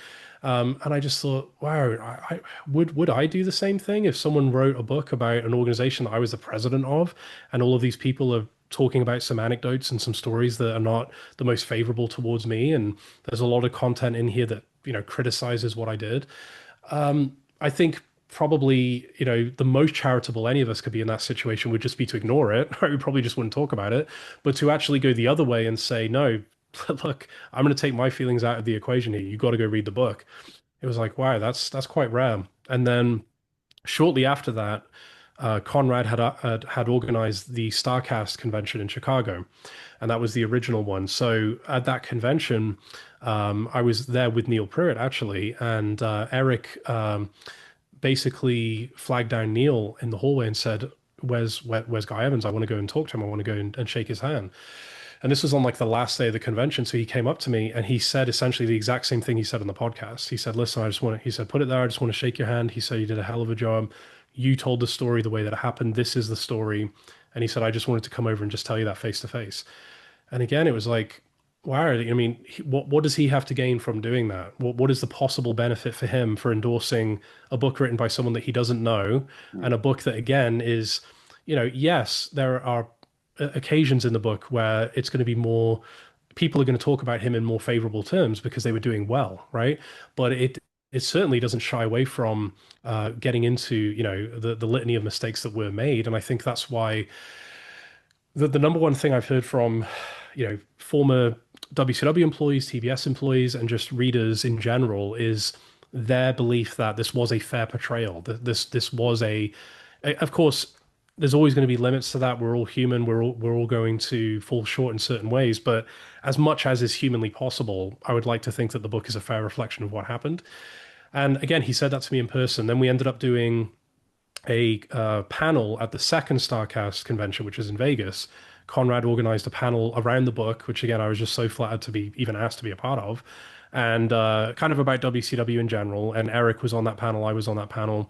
And I just thought, wow, would I do the same thing if someone wrote a book about an organization that I was the president of, and all of these people are talking about some anecdotes and some stories that are not the most favorable towards me, and there's a lot of content in here that criticizes what I did. I think probably the most charitable any of us could be in that situation would just be to ignore it. Right? We probably just wouldn't talk about it, but to actually go the other way and say no. Look, I'm going to take my feelings out of the equation here. You got to go read the book. It was like, wow, that's quite rare. And then shortly after that, Conrad had organized the Starcast convention in Chicago, and that was the original one. So at that convention, I was there with Neil Pruitt actually, and Eric basically flagged down Neil in the hallway and said, where's Guy Evans? I want to go and talk to him. I want to go and shake his hand." And this was on like the last day of the convention. So he came up to me and he said essentially the exact same thing he said on the podcast. He said, "Listen, he said, put it there. I just want to shake your hand." He said, "You did a hell of a job. You told the story the way that it happened. This is the story." And he said, "I just wanted to come over and just tell you that face to face." And again, it was like, wow, I mean, what does he have to gain from doing that? What is the possible benefit for him for endorsing a book written by someone that he doesn't know, and a book that again is, yes, there are occasions in the book where it's going to be more people are going to talk about him in more favorable terms because they were doing well, right? But it certainly doesn't shy away from getting into the litany of mistakes that were made, and I think that's why the number one thing I've heard from former WCW employees, TBS employees, and just readers in general is their belief that this was a fair portrayal. That this was of course, there's always going to be limits to that. We're all human. We're all going to fall short in certain ways. But as much as is humanly possible, I would like to think that the book is a fair reflection of what happened. And again, he said that to me in person. Then we ended up doing a panel at the second Starcast convention, which was in Vegas. Conrad organized a panel around the book, which again I was just so flattered to be even asked to be a part of, and kind of about WCW in general. And Eric was on that panel, I was on that panel,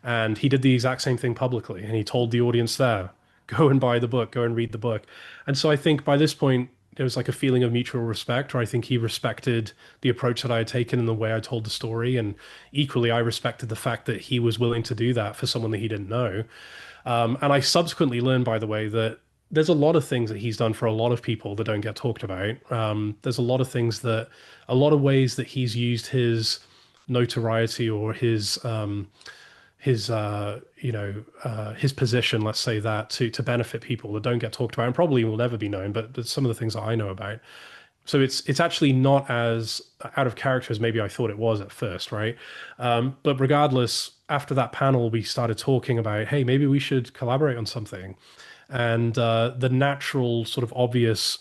and he did the exact same thing publicly, and he told the audience there, "Go and buy the book, go and read the book." And so I think by this point there was like a feeling of mutual respect, or I think he respected the approach that I had taken and the way I told the story, and equally I respected the fact that he was willing to do that for someone that he didn't know. And I subsequently learned, by the way, that there's a lot of things that he's done for a lot of people that don't get talked about. There's a lot of ways that he's used his notoriety or his position, let's say that, to benefit people that don't get talked about and probably will never be known, but some of the things that I know about. So it's actually not as out of character as maybe I thought it was at first, right? But regardless, after that panel, we started talking about, hey, maybe we should collaborate on something. And the natural, sort of obvious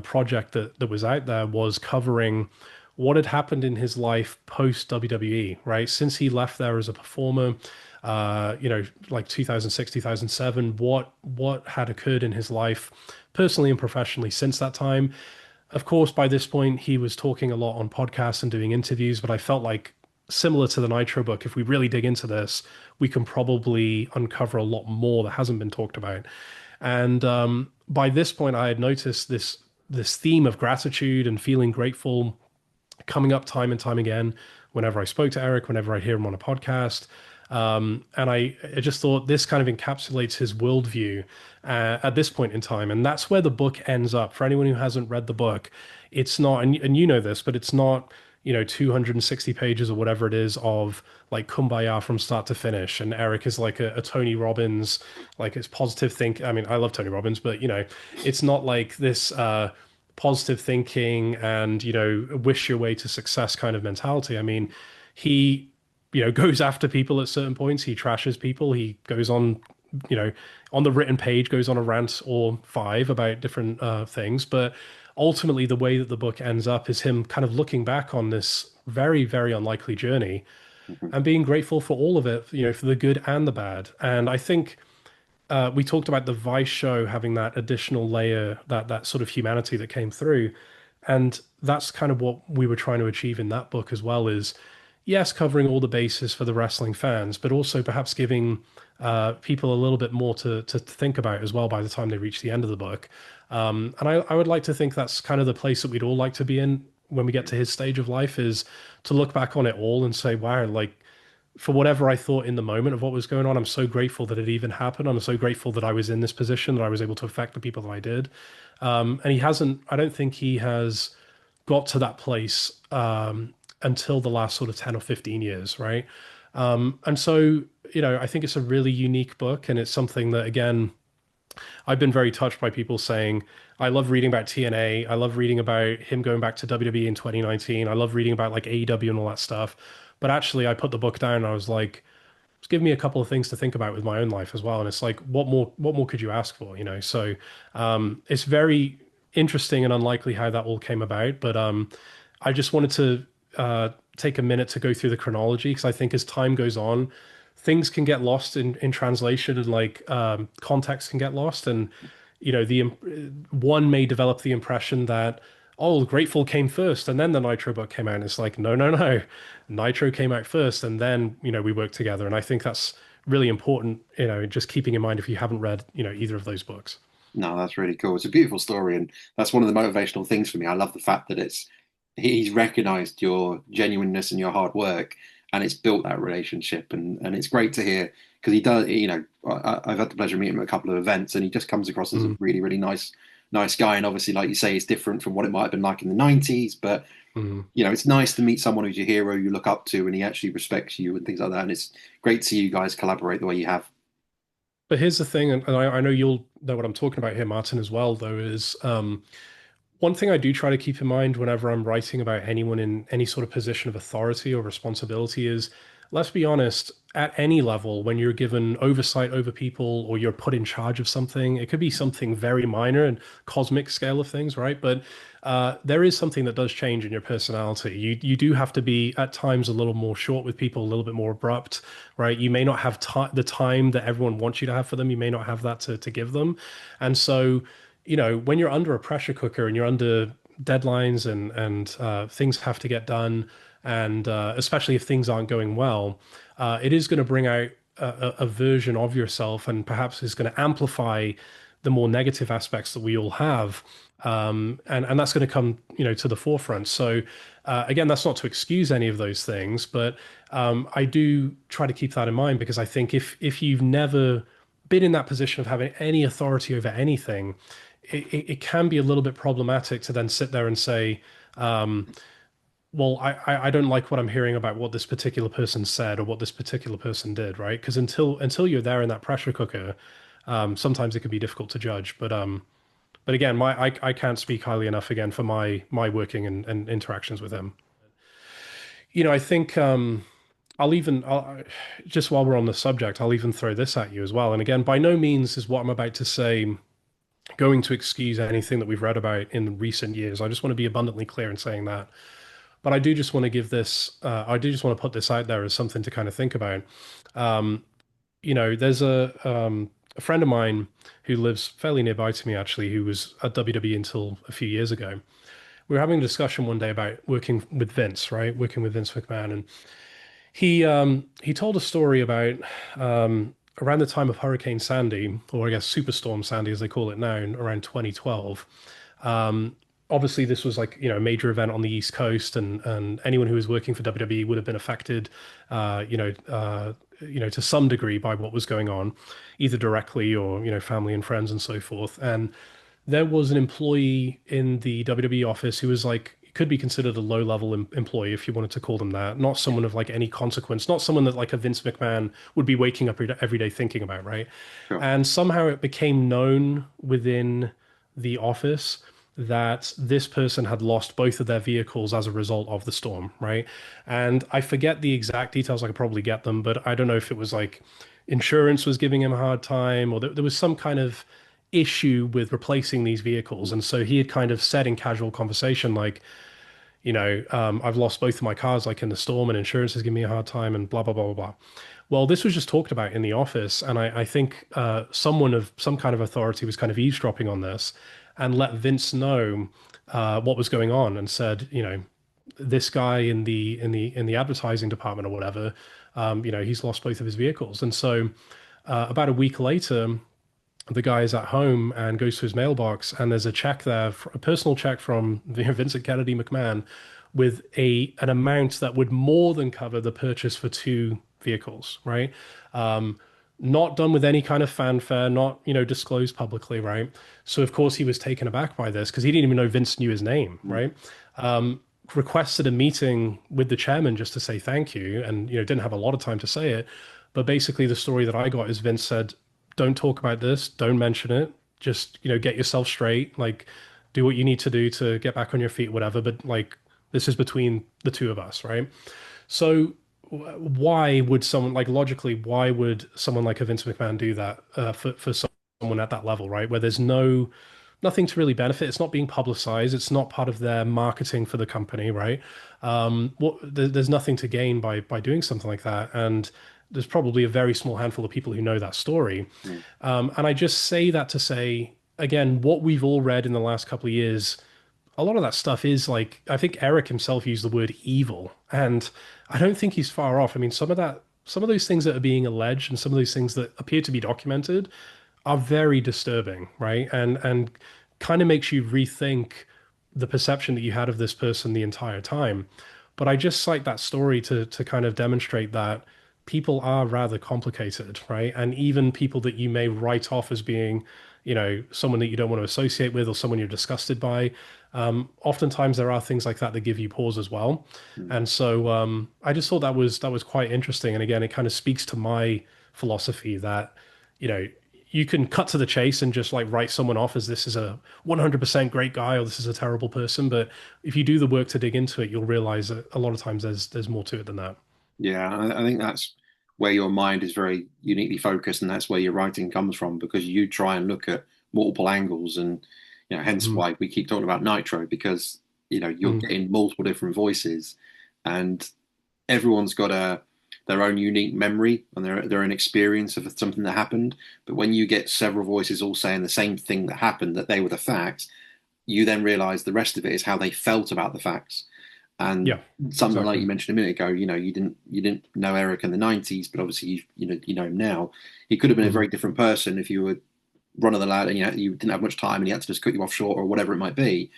project that was out there was covering what had happened in his life post WWE, right? Since he left there as a performer, like 2006, 2007, what had occurred in his life personally and professionally since that time. Of course, by this point, he was talking a lot on podcasts and doing interviews, but I felt like similar to the Nitro book, if we really dig into this, we can probably uncover a lot more that hasn't been talked about. And by this point, I had noticed this theme of gratitude and feeling grateful coming up time and time again whenever I spoke to Eric, whenever I hear him on a podcast. And I just thought this kind of encapsulates his worldview at this point in time. And that's where the book ends up. For anyone who hasn't read the book, it's not, and you know this, but it's not, 260 pages or whatever it is of like kumbaya from start to finish. And Eric is like a Tony Robbins, like it's positive think. I mean, I love Tony Robbins, but it's not like this positive thinking and, wish your way to success kind of mentality. I mean, he goes after people at certain points. He trashes people. He goes on, on the written page, goes on a rant or five about different things. But ultimately, the way that the book ends up is him kind of looking back on this very, very unlikely journey Mhm. and being grateful for all of it, for the good and the bad. And I think we talked about the Vice show having that additional layer, that sort of humanity that came through, and that's kind of what we were trying to achieve in that book as well. Is yes, covering all the bases for the wrestling fans, but also perhaps giving people a little bit more to think about as well by the time they reach the end of the book. And I would like to think that's kind of the place that we'd all like to be in when we get to his stage of life, is to look back on it all and say, wow, like for whatever I thought in the moment of what was going on, I'm so grateful that it even happened. I'm so grateful that I was in this position, that I was able to affect the people that I did. And he hasn't, I don't think he has got to that place until the last sort of 10 or 15 years, right? And so, I think it's a really unique book, and it's something that, again, I've been very touched by people saying, I love reading about TNA. I love reading about him going back to WWE in 2019. I love reading about like AEW and all that stuff. But actually, I put the book down and I was like, just give me a couple of things to think about with my own life as well. And it's like, what more could you ask for, So it's very interesting and unlikely how that all came about. But I just wanted to take a minute to go through the chronology, because I think as time goes on, things can get lost in translation, and like context can get lost. And the one may develop the impression that, oh, Grateful came first and then the Nitro book came out. And it's like, no, no, no. Nitro came out first and then, we worked together. And I think that's really important, just keeping in mind if you haven't read, either of those books. No, that's really cool. It's a beautiful story, and that's one of the motivational things for me. I love the fact that he's recognized your genuineness and your hard work, and it's built that relationship, and it's great to hear because he does. I've had the pleasure of meeting him at a couple of events, and he just comes across as a Mm, really, really nice guy. And obviously, like you say, it's different from what it might have been like in the '90s, but mm. it's nice to meet someone who's your hero, you look up to, and he actually respects you and things like that. And it's great to see you guys collaborate the way you have. But here's the thing, and I know you'll know what I'm talking about here, Martin, as well, though, is one thing I do try to keep in mind whenever I'm writing about anyone in any sort of position of authority or responsibility is, let's be honest, at any level, when you're given oversight over people or you're put in charge of something, it could be something very minor and cosmic scale of things, right? But there is something that does change in your personality. You do have to be at times a little more short with people, a little bit more abrupt, right? You may not have the time that everyone wants you to have for them. You may not have that to give them, and so when you're under a pressure cooker and you're under deadlines and things have to get done, and especially if things aren't going well, it is going to bring out a version of yourself, and perhaps is going to amplify the more negative aspects that we all have. And that's going to come, to the forefront. So again, that's not to excuse any of those things, but I do try to keep that in mind, because I think if you've never been in that position of having any authority over anything, it can be a little bit problematic to then sit there and say, well, I don't like what I'm hearing about what this particular person said or what this particular person did, right? Because until you're there in that pressure cooker, sometimes it can be difficult to judge. But again, I can't speak highly enough again for my working and interactions with him. I think I'll just while we're on the subject, I'll even throw this at you as well. And again, by no means is what I'm about to say going to excuse anything that we've read about in recent years. I just want to be abundantly clear in saying that. But I do just want to I do just want to put this out there as something to kind of think about. There's a friend of mine who lives fairly nearby to me, actually, who was at WWE until a few years ago. We were having a discussion one day about working with Vince, right? Working with Vince McMahon. And he told a story about around the time of Hurricane Sandy, or I guess Superstorm Sandy as they call it now, around 2012. Obviously, this was like a major event on the East Coast, and anyone who was working for WWE would have been affected, to some degree by what was going on, either directly or family and friends and so forth. And there was an employee in the WWE office who was like, could be considered a low-level employee, if you wanted to call them that. Not someone of like any consequence, not someone that like a Vince McMahon would be waking up every day thinking about, right? Sure. And somehow it became known within the office that this person had lost both of their vehicles as a result of the storm, right? And I forget the exact details. I could probably get them, but I don't know if it was like insurance was giving him a hard time, or there was some kind of issue with replacing these vehicles. And so he had kind of said in casual conversation, like, I've lost both of my cars, like in the storm, and insurance is giving me a hard time, and blah, blah, blah, blah, blah. Well, this was just talked about in the office, and I think someone of some kind of authority was kind of eavesdropping on this and let Vince know what was going on, and said, this guy in the advertising department or whatever, he's lost both of his vehicles. And so about a week later, the guy is at home and goes to his mailbox, and there's a check there, a personal check from Vincent Kennedy McMahon, with an amount that would more than cover the purchase for two vehicles, right? Not done with any kind of fanfare, not disclosed publicly, right? So of course he was taken aback by this because he didn't even know Vince knew his name, Mm, right? Requested a meeting with the chairman just to say thank you, and didn't have a lot of time to say it. But basically, the story that I got is Vince said, "Don't talk about this. Don't mention it. Just get yourself straight. Like, do what you need to do to get back on your feet, whatever. But like, this is between the two of us, right?" So why would someone like logically, why would someone like a Vince McMahon do that for someone at that level, right? Where there's nothing to really benefit. It's not being publicized. It's not part of their marketing for the company, right? There's nothing to gain by doing something like that, and there's probably a very small handful of people who know that story. mm, And I just say that to say again, what we've all read in the last couple of years, a lot of that stuff is like, I think Eric himself used the word evil, and I don't think he's far off. I mean, some of those things that are being alleged and some of those things that appear to be documented are very disturbing, right? And kind of makes you rethink the perception that you had of this person the entire time. But I just cite that story to kind of demonstrate that people are rather complicated, right? And even people that you may write off as being, someone that you don't want to associate with or someone you're disgusted by, oftentimes there are things like that that give you pause as well. mm. And so I just thought that was quite interesting. And again, it kind of speaks to my philosophy that, you know, you can cut to the chase and just like write someone off as this is a 100% great guy or this is a terrible person. But if you do the work to dig into it, you'll realize that a lot of times there's more to it than that. Yeah, I think that's where your mind is very uniquely focused, and that's where your writing comes from because you try and look at multiple angles, and hence Mm, why we keep talking about Nitro because you're mm, getting multiple different voices, and everyone's got their own unique memory and their own experience of something that happened. But when you get several voices all saying the same thing that happened, that they were the facts, you then realize the rest of it is how they felt about the facts. And yeah, something like exactly. you mentioned a minute ago, you didn't know Eric in the '90s, but obviously you know him now. He could have been a Hmm. very different person if you were run of the lad and you didn't have much time and he had to just cut you off short or whatever it might be.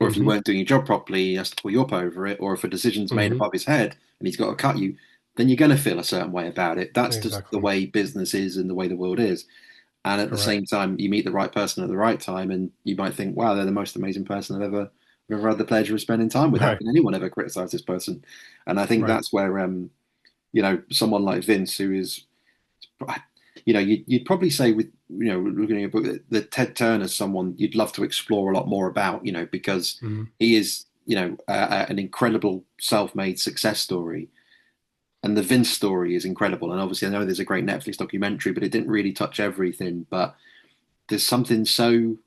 Or if you Hmm. weren't doing your job properly, he has to pull you up over it. Or if a decision's made Hmm. above his head and he's got to cut you, then you're going to feel a certain way about it. That's just the Exactly. way business is and the way the world is. And at the same Correct. time, you meet the right person at the right time, and you might think, "Wow, they're the most amazing person I've ever had the pleasure of spending time with. How Right. can anyone ever criticize this person?" And I think Right. that's where, someone like Vince, who is, you'd probably say with, looking at a book that Ted Turner's someone you'd love to explore a lot more about, because Hmm. he is, an incredible self-made success story. And the Vince story is incredible. And obviously, I know there's a great Netflix documentary, but it didn't really touch everything. But there's something so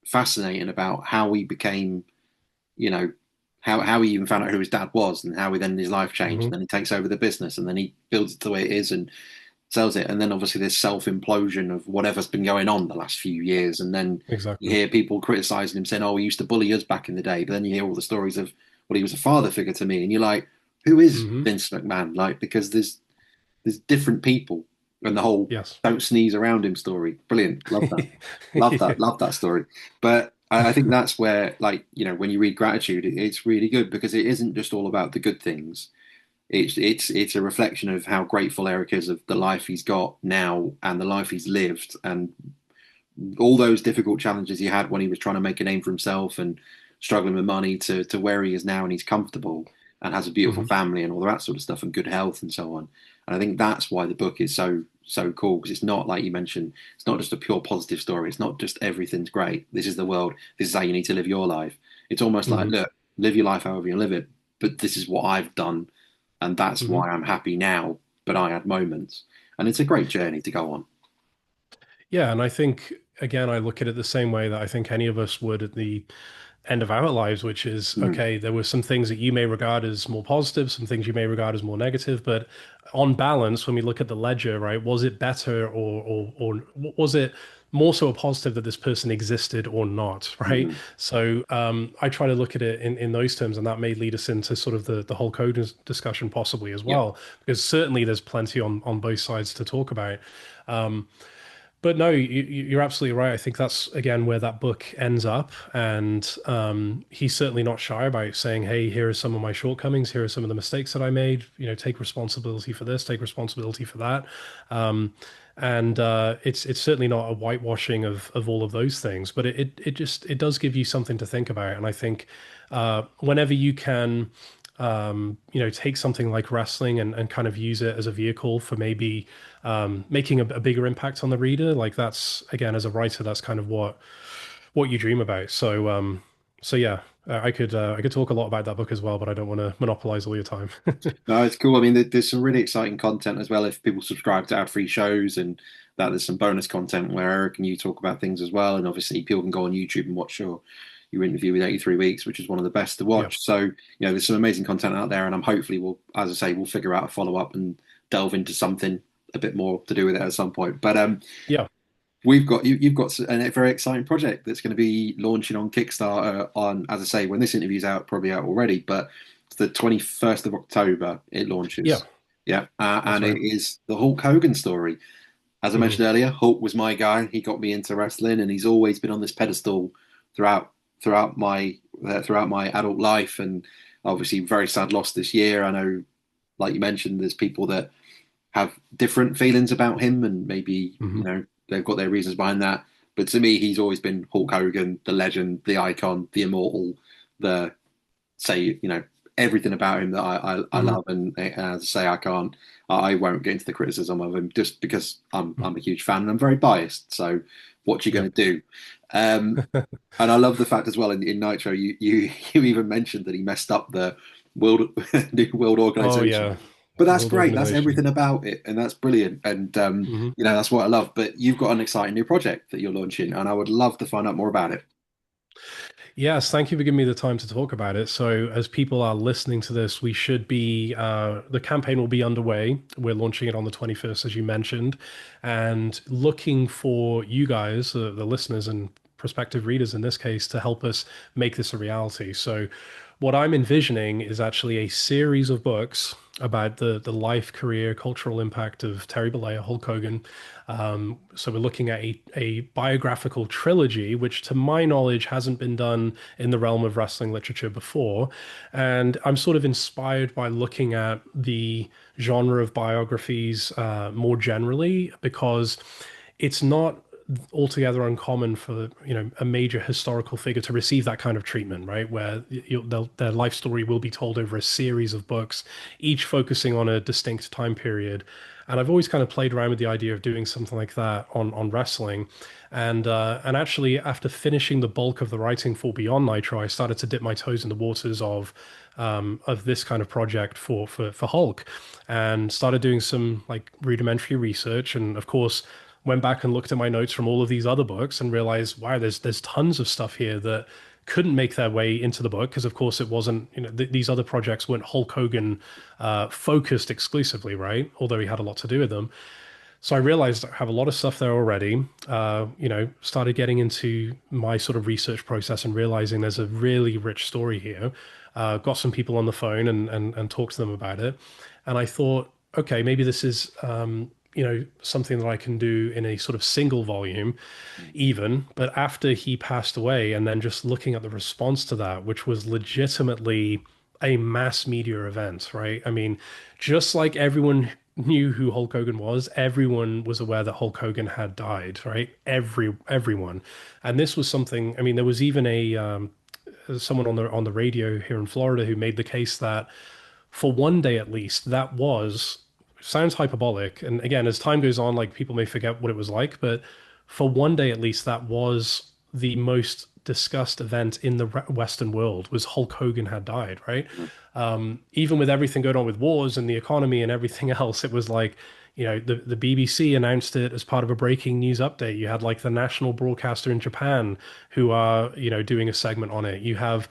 fascinating about how he became, you know, how he even found out who his dad was and how he then his life changed. Hmm. And then he takes over the business and then he builds it the way it is and sells it. And then obviously this self implosion of whatever's been going on the last few years. And then you Exactly. hear people criticizing him saying, "Oh, he used to bully us back in the day." But then you hear all the stories of, "Well, he was a father figure to me." And you're like, who is Hmm. Vince McMahon? Like, because there's different people and the whole Yes. "don't sneeze around him" story. Brilliant. Love that. Love that. Yeah. Love that story. But I think that's where, like, when you read Gratitude, it's really good because it isn't just all about the good things. It's a reflection of how grateful Eric is of the life he's got now and the life he's lived and all those difficult challenges he had when he was trying to make a name for himself and struggling with money to where he is now and he's comfortable and has a beautiful Hmm. family and all that sort of stuff and good health and so on. And I think that's why the book is so cool because it's not like you mentioned, it's not just a pure positive story. It's not just everything's great. This is the world. This is how you need to live your life. It's almost like, Hmm. look, live your life however you live it, but this is what I've done and that's Hmm. why I'm happy now. But I had moments, and it's a great journey to go on. Yeah, and I think again, I look at it the same way that I think any of us would at the end of our lives, which is Mm, okay, there were some things that you may regard as more positive, some things you may regard as more negative, but on balance, when we look at the ledger, right, was it better or was it more so a positive that this person existed or not, right? mm, So I try to look at it in those terms, and that may lead us into sort of the whole code discussion possibly as yeah. well, because certainly there's plenty on both sides to talk about. But no, you're absolutely right. I think that's again where that book ends up, and he's certainly not shy about saying, "Hey, here are some of my shortcomings. Here are some of the mistakes that I made. You know, take responsibility for this, take responsibility for that." And it's certainly not a whitewashing of all of those things, but it does give you something to think about. And I think whenever you can take something like wrestling and kind of use it as a vehicle for maybe making a bigger impact on the reader. Like that's again, as a writer, that's kind of what you dream about. So yeah, I could talk a lot about that book as well, but I don't want to monopolize all your time. No, it's cool. I mean, there's some really exciting content as well if people subscribe to our free shows, and that there's some bonus content where Eric and you talk about things as well. And obviously, people can go on YouTube and watch your interview with 83 Weeks, which is one of the best to Yeah, watch. So, there's some amazing content out there, and I'm hopefully we'll, as I say, we'll figure out a follow up and delve into something a bit more to do with it at some point. But yeah, you've got a very exciting project that's going to be launching on Kickstarter on, as I say, when this interview's out, probably out already, but it's the 21st of October it yeah. launches. Yeah, That's and it right. is the Hulk Hogan story. As I Hmm. mentioned earlier, Hulk was my guy. He got me into wrestling, and he's always been on this pedestal throughout throughout my adult life. And obviously, very sad loss this year. I know, like you mentioned, there's people that have different feelings about him, and maybe Hmm. they've got their reasons behind that. But to me, he's always been Hulk Hogan, the legend, the icon, the immortal, the say everything about him that I Hmm. love. And as I say, I won't get into the criticism of him just because I'm a huge fan and I'm very biased. So what you going Yep. to do? Um, and I love the fact as well in Nitro, you even mentioned that he messed up the world new world Oh organization. yeah, But that's World great. That's Organization. everything about it, and that's brilliant. And Hmm. that's what I love. But you've got an exciting new project that you're launching, and I would love to find out more about it. Yes, thank you for giving me the time to talk about it. So, as people are listening to this, we should be, the campaign will be underway. We're launching it on the 21st, as you mentioned, and looking for you guys, the listeners and prospective readers in this case, to help us make this a reality. So, what I'm envisioning is actually a series of books about the life, career, cultural impact of Terry Bollea, Hulk Hogan. So we're looking at a biographical trilogy, which to my knowledge hasn't been done in the realm of wrestling literature before. And I'm sort of inspired by looking at the genre of biographies more generally because it's not altogether uncommon for a major historical figure to receive that kind of treatment, right? Where their life story will be told over a series of books, each focusing on a distinct time period. And I've always kind of played around with the idea of doing something like that on wrestling. And actually, after finishing the bulk of the writing for Beyond Nitro, I started to dip my toes in the waters of this kind of project for Hulk, and started doing some like rudimentary research. And of course, went back and looked at my notes from all of these other books and realized, wow, there's tons of stuff here that couldn't make their way into the book because, of course, it wasn't, these other projects weren't Hulk Hogan focused exclusively, right? Although he had a lot to do with them. So I realized I have a lot of stuff there already. Started getting into my sort of research process and realizing there's a really rich story here. Got some people on the phone and talked to them about it. And I thought, okay, maybe this is, something that I can do in a sort of single volume even. But after he passed away, and then just looking at the response to that, which was legitimately a mass media event, right? I mean, just like everyone knew who Hulk Hogan was, everyone was aware that Hulk Hogan had died, right? Everyone. And this was something, I mean, there was even a someone on the radio here in Florida who made the case that for one day at least, that was sounds hyperbolic. And again, as time goes on, like people may forget what it was like, but for one day at least, that was the most discussed event in the Western world was Hulk Hogan had died, right? Even with everything going on with wars and the economy and everything else, it was like, the BBC announced it as part of a breaking news update. You had like the national broadcaster in Japan who are, doing a segment on it. You have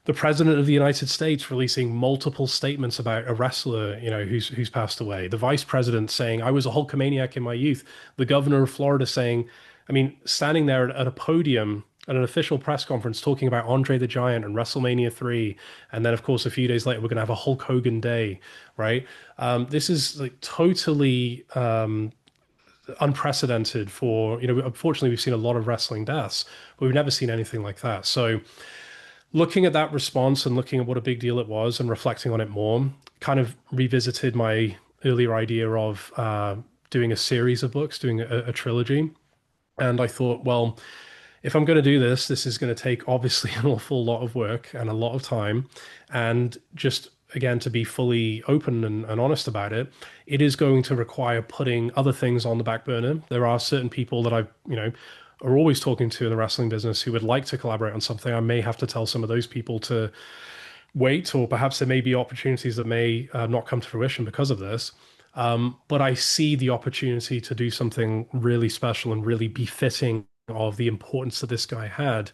the president of the United States releasing multiple statements about a wrestler, who's passed away. The vice president saying, "I was a Hulkamaniac in my youth." The governor of Florida saying, I mean, standing there at a podium at an official press conference talking about Andre the Giant and WrestleMania 3. And then, of course, a few days later, we're going to have a Hulk Hogan day, right? This is like totally unprecedented for, unfortunately, we've seen a lot of wrestling deaths, but we've never seen anything like that. So, looking at that response and looking at what a big deal it was and reflecting on it more, kind of revisited my earlier idea of doing a series of books, doing a trilogy. And I thought, well, if I'm going to do this, this is going to take obviously an awful lot of work and a lot of time. And just again, to be fully open and honest about it, it is going to require putting other things on the back burner. There are certain people that are always talking to in the wrestling business who would like to collaborate on something. I may have to tell some of those people to wait, or perhaps there may be opportunities that may not come to fruition because of this. But I see the opportunity to do something really special and really befitting of the importance that this guy had.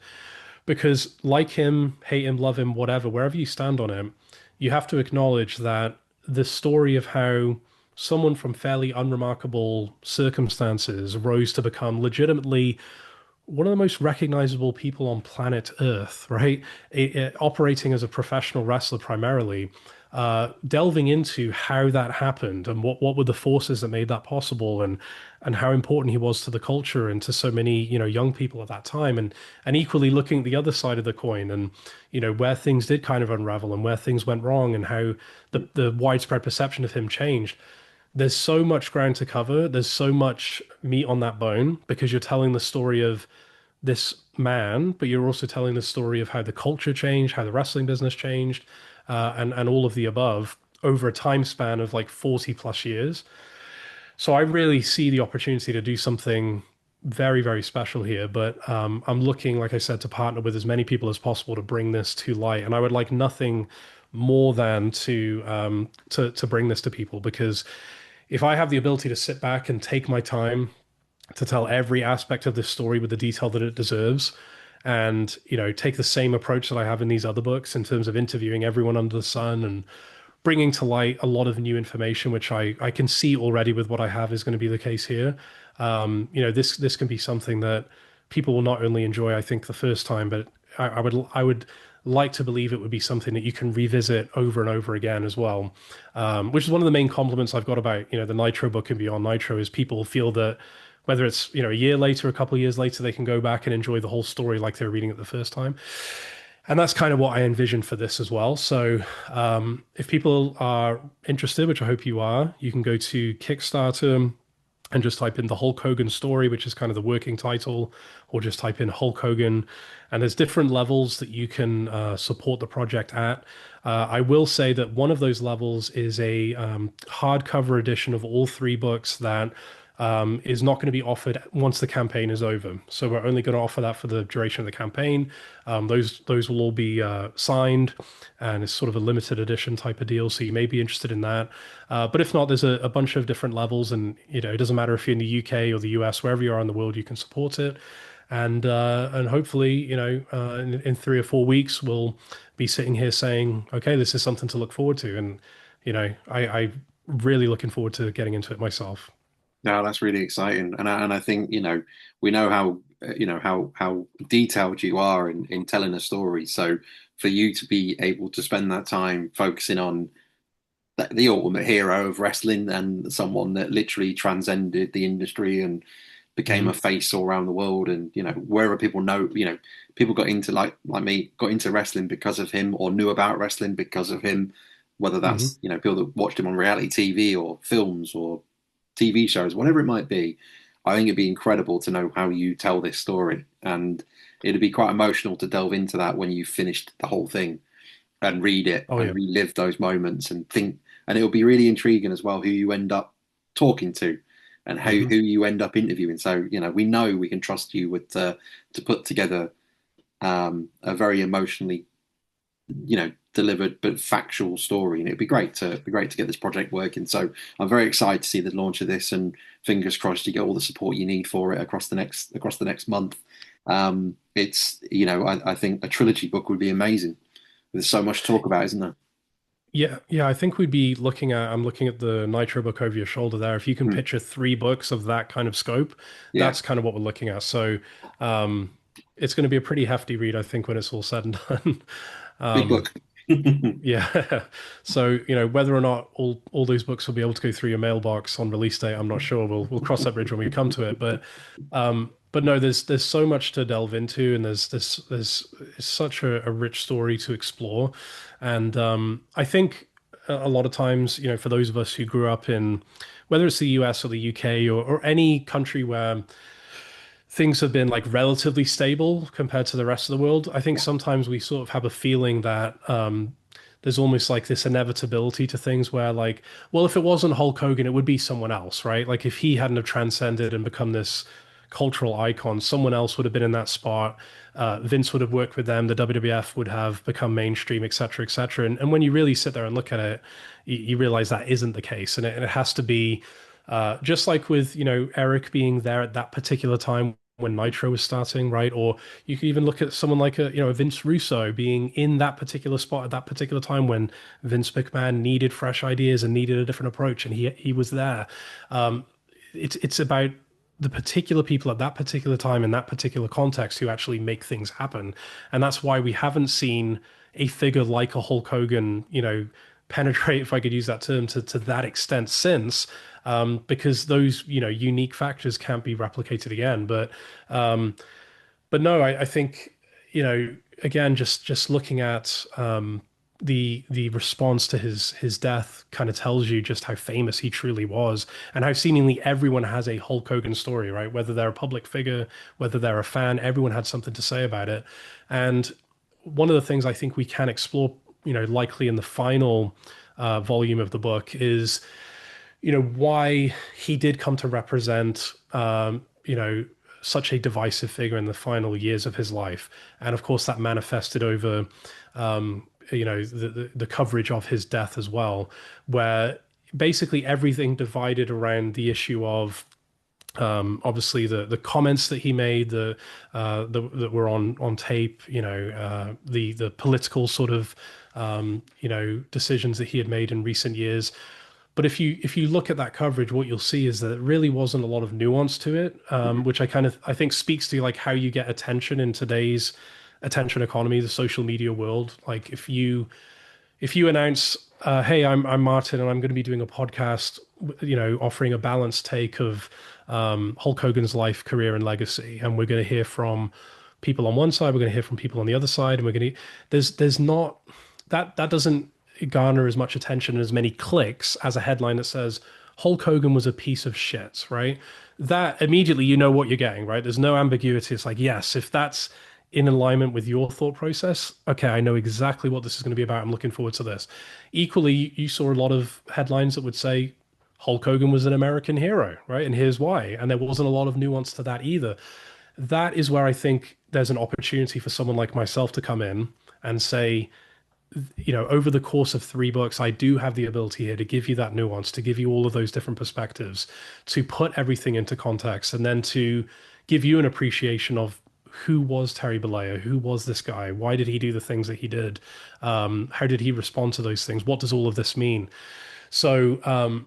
Because, like him, hate him, love him, whatever, wherever you stand on him, you have to acknowledge that the story of how someone from fairly unremarkable circumstances rose to become legitimately one of the most recognizable people on planet Earth, right? Operating as a professional wrestler primarily, delving into how that happened and what were the forces that made that possible, and how important he was to the culture and to so many, young people at that time, and equally looking at the other side of the coin and, where things did kind of unravel and where things went wrong and how the widespread perception of him changed. There's so much ground to cover. There's so much meat on that bone because you're telling the story of this man, but you're also telling the story of how the culture changed, how the wrestling business changed, and all of the above over a time span of like 40 plus years. So I really see the opportunity to do something very, very special here. But I'm looking, like I said, to partner with as many people as possible to bring this to light. And I would like nothing more than to bring this to people, because if I have the ability to sit back and take my time to tell every aspect of this story with the detail that it deserves, and take the same approach that I have in these other books in terms of interviewing everyone under the sun and bringing to light a lot of new information, which I can see already with what I have is going to be the case here. This can be something that people will not only enjoy, I think, the first time, but I would like to believe it would be something that you can revisit over and over again as well. Which is one of the main compliments I've got about, the Nitro book and Beyond Nitro, is people feel that whether it's, a year later, a couple of years later, they can go back and enjoy the whole story like they were reading it the first time. And that's kind of what I envisioned for this as well. So if people are interested, which I hope you are, you can go to Kickstarter and just type in the Hulk Hogan story, which is kind of the working title, or just type in Hulk Hogan. And there's different levels that you can support the project at. I will say that one of those levels is a hardcover edition of all three books that is not going to be offered once the campaign is over. So we're only going to offer that for the duration of the campaign. Those will all be signed, and it's sort of a limited edition type of deal. So you may be interested in that. But if not, there's a bunch of different levels, and it doesn't matter if you're in the UK or the US, wherever you are in the world, you can support it. And hopefully, in 3 or 4 weeks, we'll be sitting here saying, okay, this is something to look forward to. And I really looking forward to getting into it myself. No, that's really exciting, and I think we know how how detailed you are in telling a story. So for you to be able to spend that time focusing on the ultimate hero of wrestling and someone that literally transcended the industry and became a Hmm. face all around the world, and wherever people know, people got into like me got into wrestling because of him or knew about wrestling because of him, whether Hmm. that's people that watched him on reality TV or films or TV shows, whatever it might be. I think it'd be incredible to know how you tell this story, and it'd be quite emotional to delve into that when you finished the whole thing and read it Oh and yeah. relive those moments and think. And it'll be really intriguing as well who you end up talking to and who Hmm. you end up interviewing. So we know we can trust you with to put together a very emotionally, delivered but factual story, and it'd be great to get this project working. So I'm very excited to see the launch of this, and fingers crossed you get all the support you need for it across the next month. I think a trilogy book would be amazing. There's so much to talk about, isn't there? Yeah, yeah, I think we'd be looking at, I'm looking at the Nitro book over your shoulder there. If you can Mm, picture three books of that kind of scope, yeah, that's kind of what we're looking at. So, it's going to be a pretty hefty read, I think, when it's all said and done. big Um, book. yeah. So, whether or not all those books will be able to go through your mailbox on release day, I'm not sure. We'll cross that bridge when we come to it. But no, there's so much to delve into, and there's it's such a rich story to explore. And I think a lot of times, for those of us who grew up in whether it's the US or the UK or any country where things have been like relatively stable compared to the rest of the world, I think Yeah, sometimes we sort of have a feeling that there's almost like this inevitability to things where like, well, if it wasn't Hulk Hogan, it would be someone else, right? Like if he hadn't have transcended and become this cultural icon, someone else would have been in that spot. Vince would have worked with them. The WWF would have become mainstream, et cetera, et cetera. And when you really sit there and look at it, you realize that isn't the case. And it has to be just like with, Eric being there at that particular time when Nitro was starting, right? Or you could even look at someone like a Vince Russo being in that particular spot at that particular time when Vince McMahon needed fresh ideas and needed a different approach, and he was there. Um, it's about the particular people at that particular time in that particular context who actually make things happen, and that's why we haven't seen a figure like a Hulk Hogan, penetrate, if I could use that term, to that extent since, because those, unique factors can't be replicated again. Um, but no, I think, again, just looking at the response to his death kind of tells you just how famous he truly was and how seemingly everyone has a Hulk Hogan story, right? Whether they're a public figure, whether they're a fan, everyone had something to say about it. And one of the things I think we can explore, likely in the final volume of the book is why he did come to represent, such a divisive figure in the final years of his life. And of course, that manifested over, the coverage of his death as well, where basically everything divided around the issue of obviously the comments that he made, that were on tape, the political sort of decisions that he had made in recent years. But if you look at that coverage, what you'll see is that it really wasn't a lot of nuance to it, which I think speaks to like how you get attention in today's attention economy, the social media world. Like if you announce, "Hey, I'm Martin, and I'm going to be doing a podcast, offering a balanced take of Hulk Hogan's life, career, and legacy," and we're going to hear from people on one side, we're going to hear from people on the other side, and we're going to there's not that doesn't garner as much attention and as many clicks as a headline that says Hulk Hogan was a piece of shit, right? That immediately you know what you're getting, right? There's no ambiguity. It's like, yes, if that's in alignment with your thought process, okay, I know exactly what this is going to be about. I'm looking forward to this. Equally, you saw a lot of headlines that would say Hulk Hogan was an American hero, right? And here's why. And there wasn't a lot of nuance to that either. That is where I think there's an opportunity for someone like myself to come in and say, over the course of three books, I do have the ability here to give you that nuance, to give you all of those different perspectives, to put everything into context, and then to give you an appreciation of who was Terry Bollea, who was this guy, why did he do the things that he did, how did he respond to those things, what does all of this mean? So,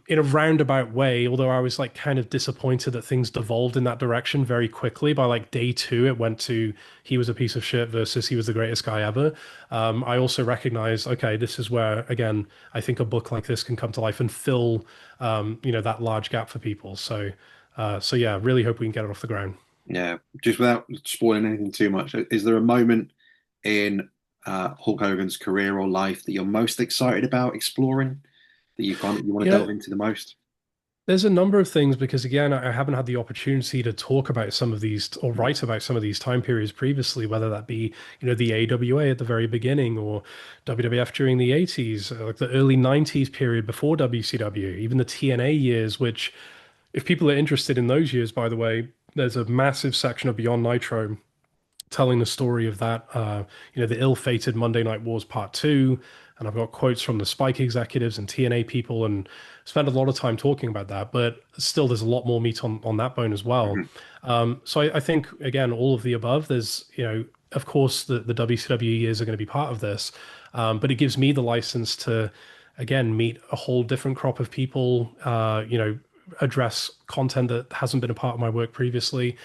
in a roundabout way, although I was like kind of disappointed that things devolved in that direction very quickly, by like day two, it went to he was a piece of shit versus he was the greatest guy ever. I also recognize, okay, this is where, again, I think a book like this can come to life and fill, that large gap for people. So yeah, really hope we can get it off the ground. Yeah, just without spoiling anything too much, is there a moment in Hulk Hogan's career or life that you're most excited about exploring, that you want to You delve know, into the most? There's a number of things because again, I haven't had the opportunity to talk about some of these or write about some of these time periods previously, whether that be, the AWA at the very beginning or WWF during the 80s, like the early 90s period before WCW, even the TNA years, which if people are interested in those years, by the way, there's a massive section of Beyond Nitro telling the story of that, the ill-fated Monday Night Wars Part Two, and I've got quotes from the Spike executives and TNA people, and spend a lot of time talking about that. But still, there's a lot more meat on that bone as well. Mhm. So I think again, all of the above. There's, of course, the WCW years are going to be part of this, but it gives me the license to, again, meet a whole different crop of people. Address content that hasn't been a part of my work previously.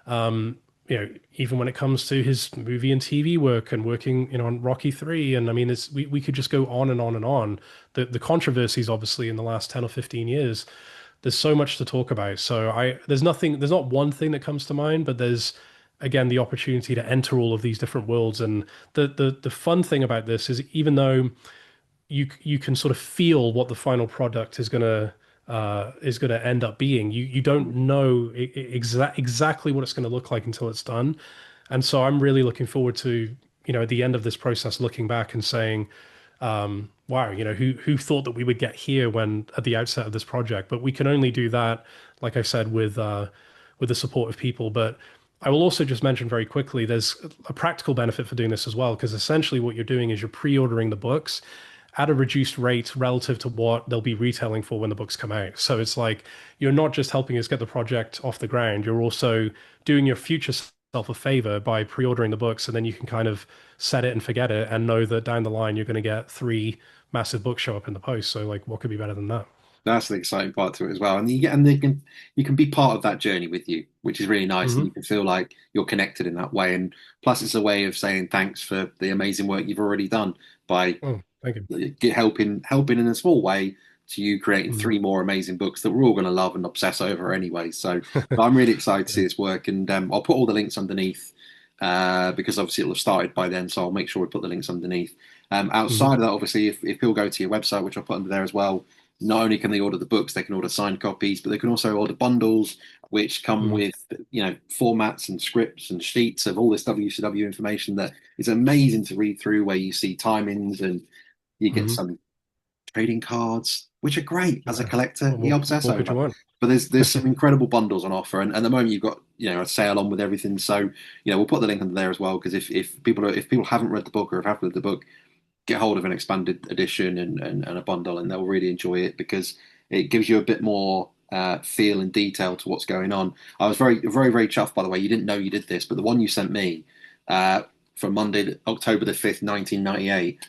Even when it comes to his movie and TV work and working, on Rocky 3. And I mean, we could just go on and on and on. The controversies, obviously, in the last 10 or 15 years, there's so much to talk about. So there's not one thing that comes to mind, but there's, again, the opportunity to enter all of these different worlds. And the fun thing about this is, even though you can sort of feel what the final product is gonna end up being. You don't know exactly what it's going to look like until it's done. And so I'm really looking forward to, at the end of this process, looking back and saying, wow, who thought that we would get here when at the outset of this project? But we can only do that, like I said, with the support of people. But I will also just mention very quickly, there's a practical benefit for doing this as well, because essentially what you're doing is you're pre-ordering the books at a reduced rate relative to what they'll be retailing for when the books come out. So it's like you're not just helping us get the project off the ground, you're also doing your future self a favor by pre-ordering the books, and then you can kind of set it and forget it and know that down the line you're going to get three massive books show up in the post. So like, what could be better than that? That's the exciting part to it as well, and you can be part of that journey with you, which is really nice, and Hmm. you can feel like you're connected in that way. And plus, it's a way of saying thanks for the amazing work you've already done by Oh, thank you. helping in a small way to you creating Mhm. three more amazing books that we're all going to love and obsess over anyway. So I'm really excited to see Yeah. this work, and I'll put all the links underneath because obviously it'll have started by then. So I'll make sure we put the links underneath. Hmm. Outside of that, obviously, if people go to your website, which I'll put under there as well, not only can they order the books, they can order signed copies, but they can also order bundles which come Hmm. with formats and scripts and sheets of all this WCW information that is amazing to read through, where you see timings and you get Hmm. some trading cards, which are great as a Yeah. collector. What You more, obsess what could you over. want? But there's some incredible bundles on offer, and at the moment you've got a sale on with everything. So we'll put the link under there as well, because if people haven't read the book or have read the book, get hold of an expanded edition and a bundle, and they'll really enjoy it because it gives you a bit more feel and detail to what's going on. I was very very very chuffed, by the way. You didn't know you did this, but the one you sent me uh, from Monday, October the 5th, 1998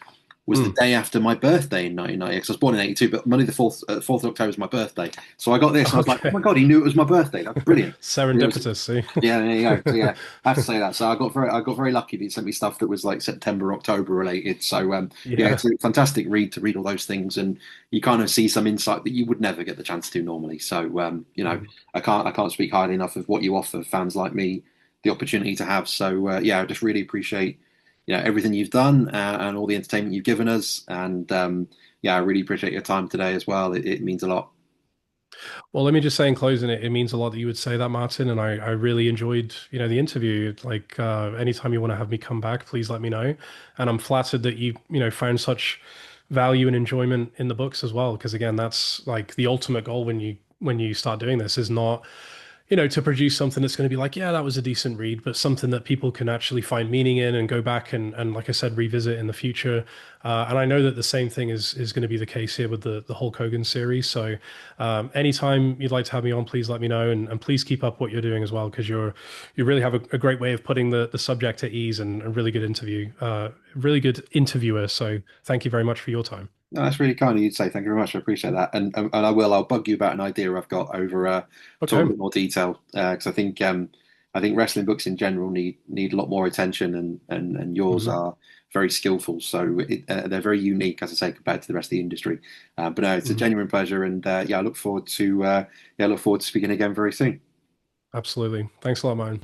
was the Mm. day after my birthday in 1998 because I was born in 82, but Monday the 4th of October is my birthday. So I got this and I was like, oh Okay. my God, he knew it was my birthday. That's brilliant. And it was, Serendipitous, see? yeah, there you go. So yeah, I have to say that. So I got very lucky that he sent me stuff that was like September, October related. So yeah, Yeah. it's a fantastic read to read all those things, and you kind of see some insight that you would never get the chance to normally. So Mhm. I can't speak highly enough of what you offer fans like me the opportunity to have. So yeah, I just really appreciate everything you've done and all the entertainment you've given us, and yeah, I really appreciate your time today as well. It means a lot. Well, let me just say in closing, it means a lot that you would say that, Martin, and I really enjoyed, the interview. Like, anytime you want to have me come back, please let me know. And I'm flattered that you found such value and enjoyment in the books as well, because again, that's like the ultimate goal when you start doing this is not to produce something that's going to be like, yeah, that was a decent read, but something that people can actually find meaning in and go back and like I said, revisit in the future. And I know that the same thing is going to be the case here with the Hulk Hogan series. So anytime you'd like to have me on, please let me know, and please keep up what you're doing as well, because you really have a great way of putting the subject at ease, and a really good interviewer. So thank you very much for your time. No, that's really kind of you to say. Thank you very much. I appreciate that. And I'll bug you about an idea I've got over talking a Okay. bit more detail because I think wrestling books in general need a lot more attention, and yours Hmm. are very skillful. So they're very unique, as I say, compared to the rest of the industry. But no, it's a Hmm. genuine pleasure, and yeah, I look forward to speaking again very soon. Absolutely. Thanks a lot, man.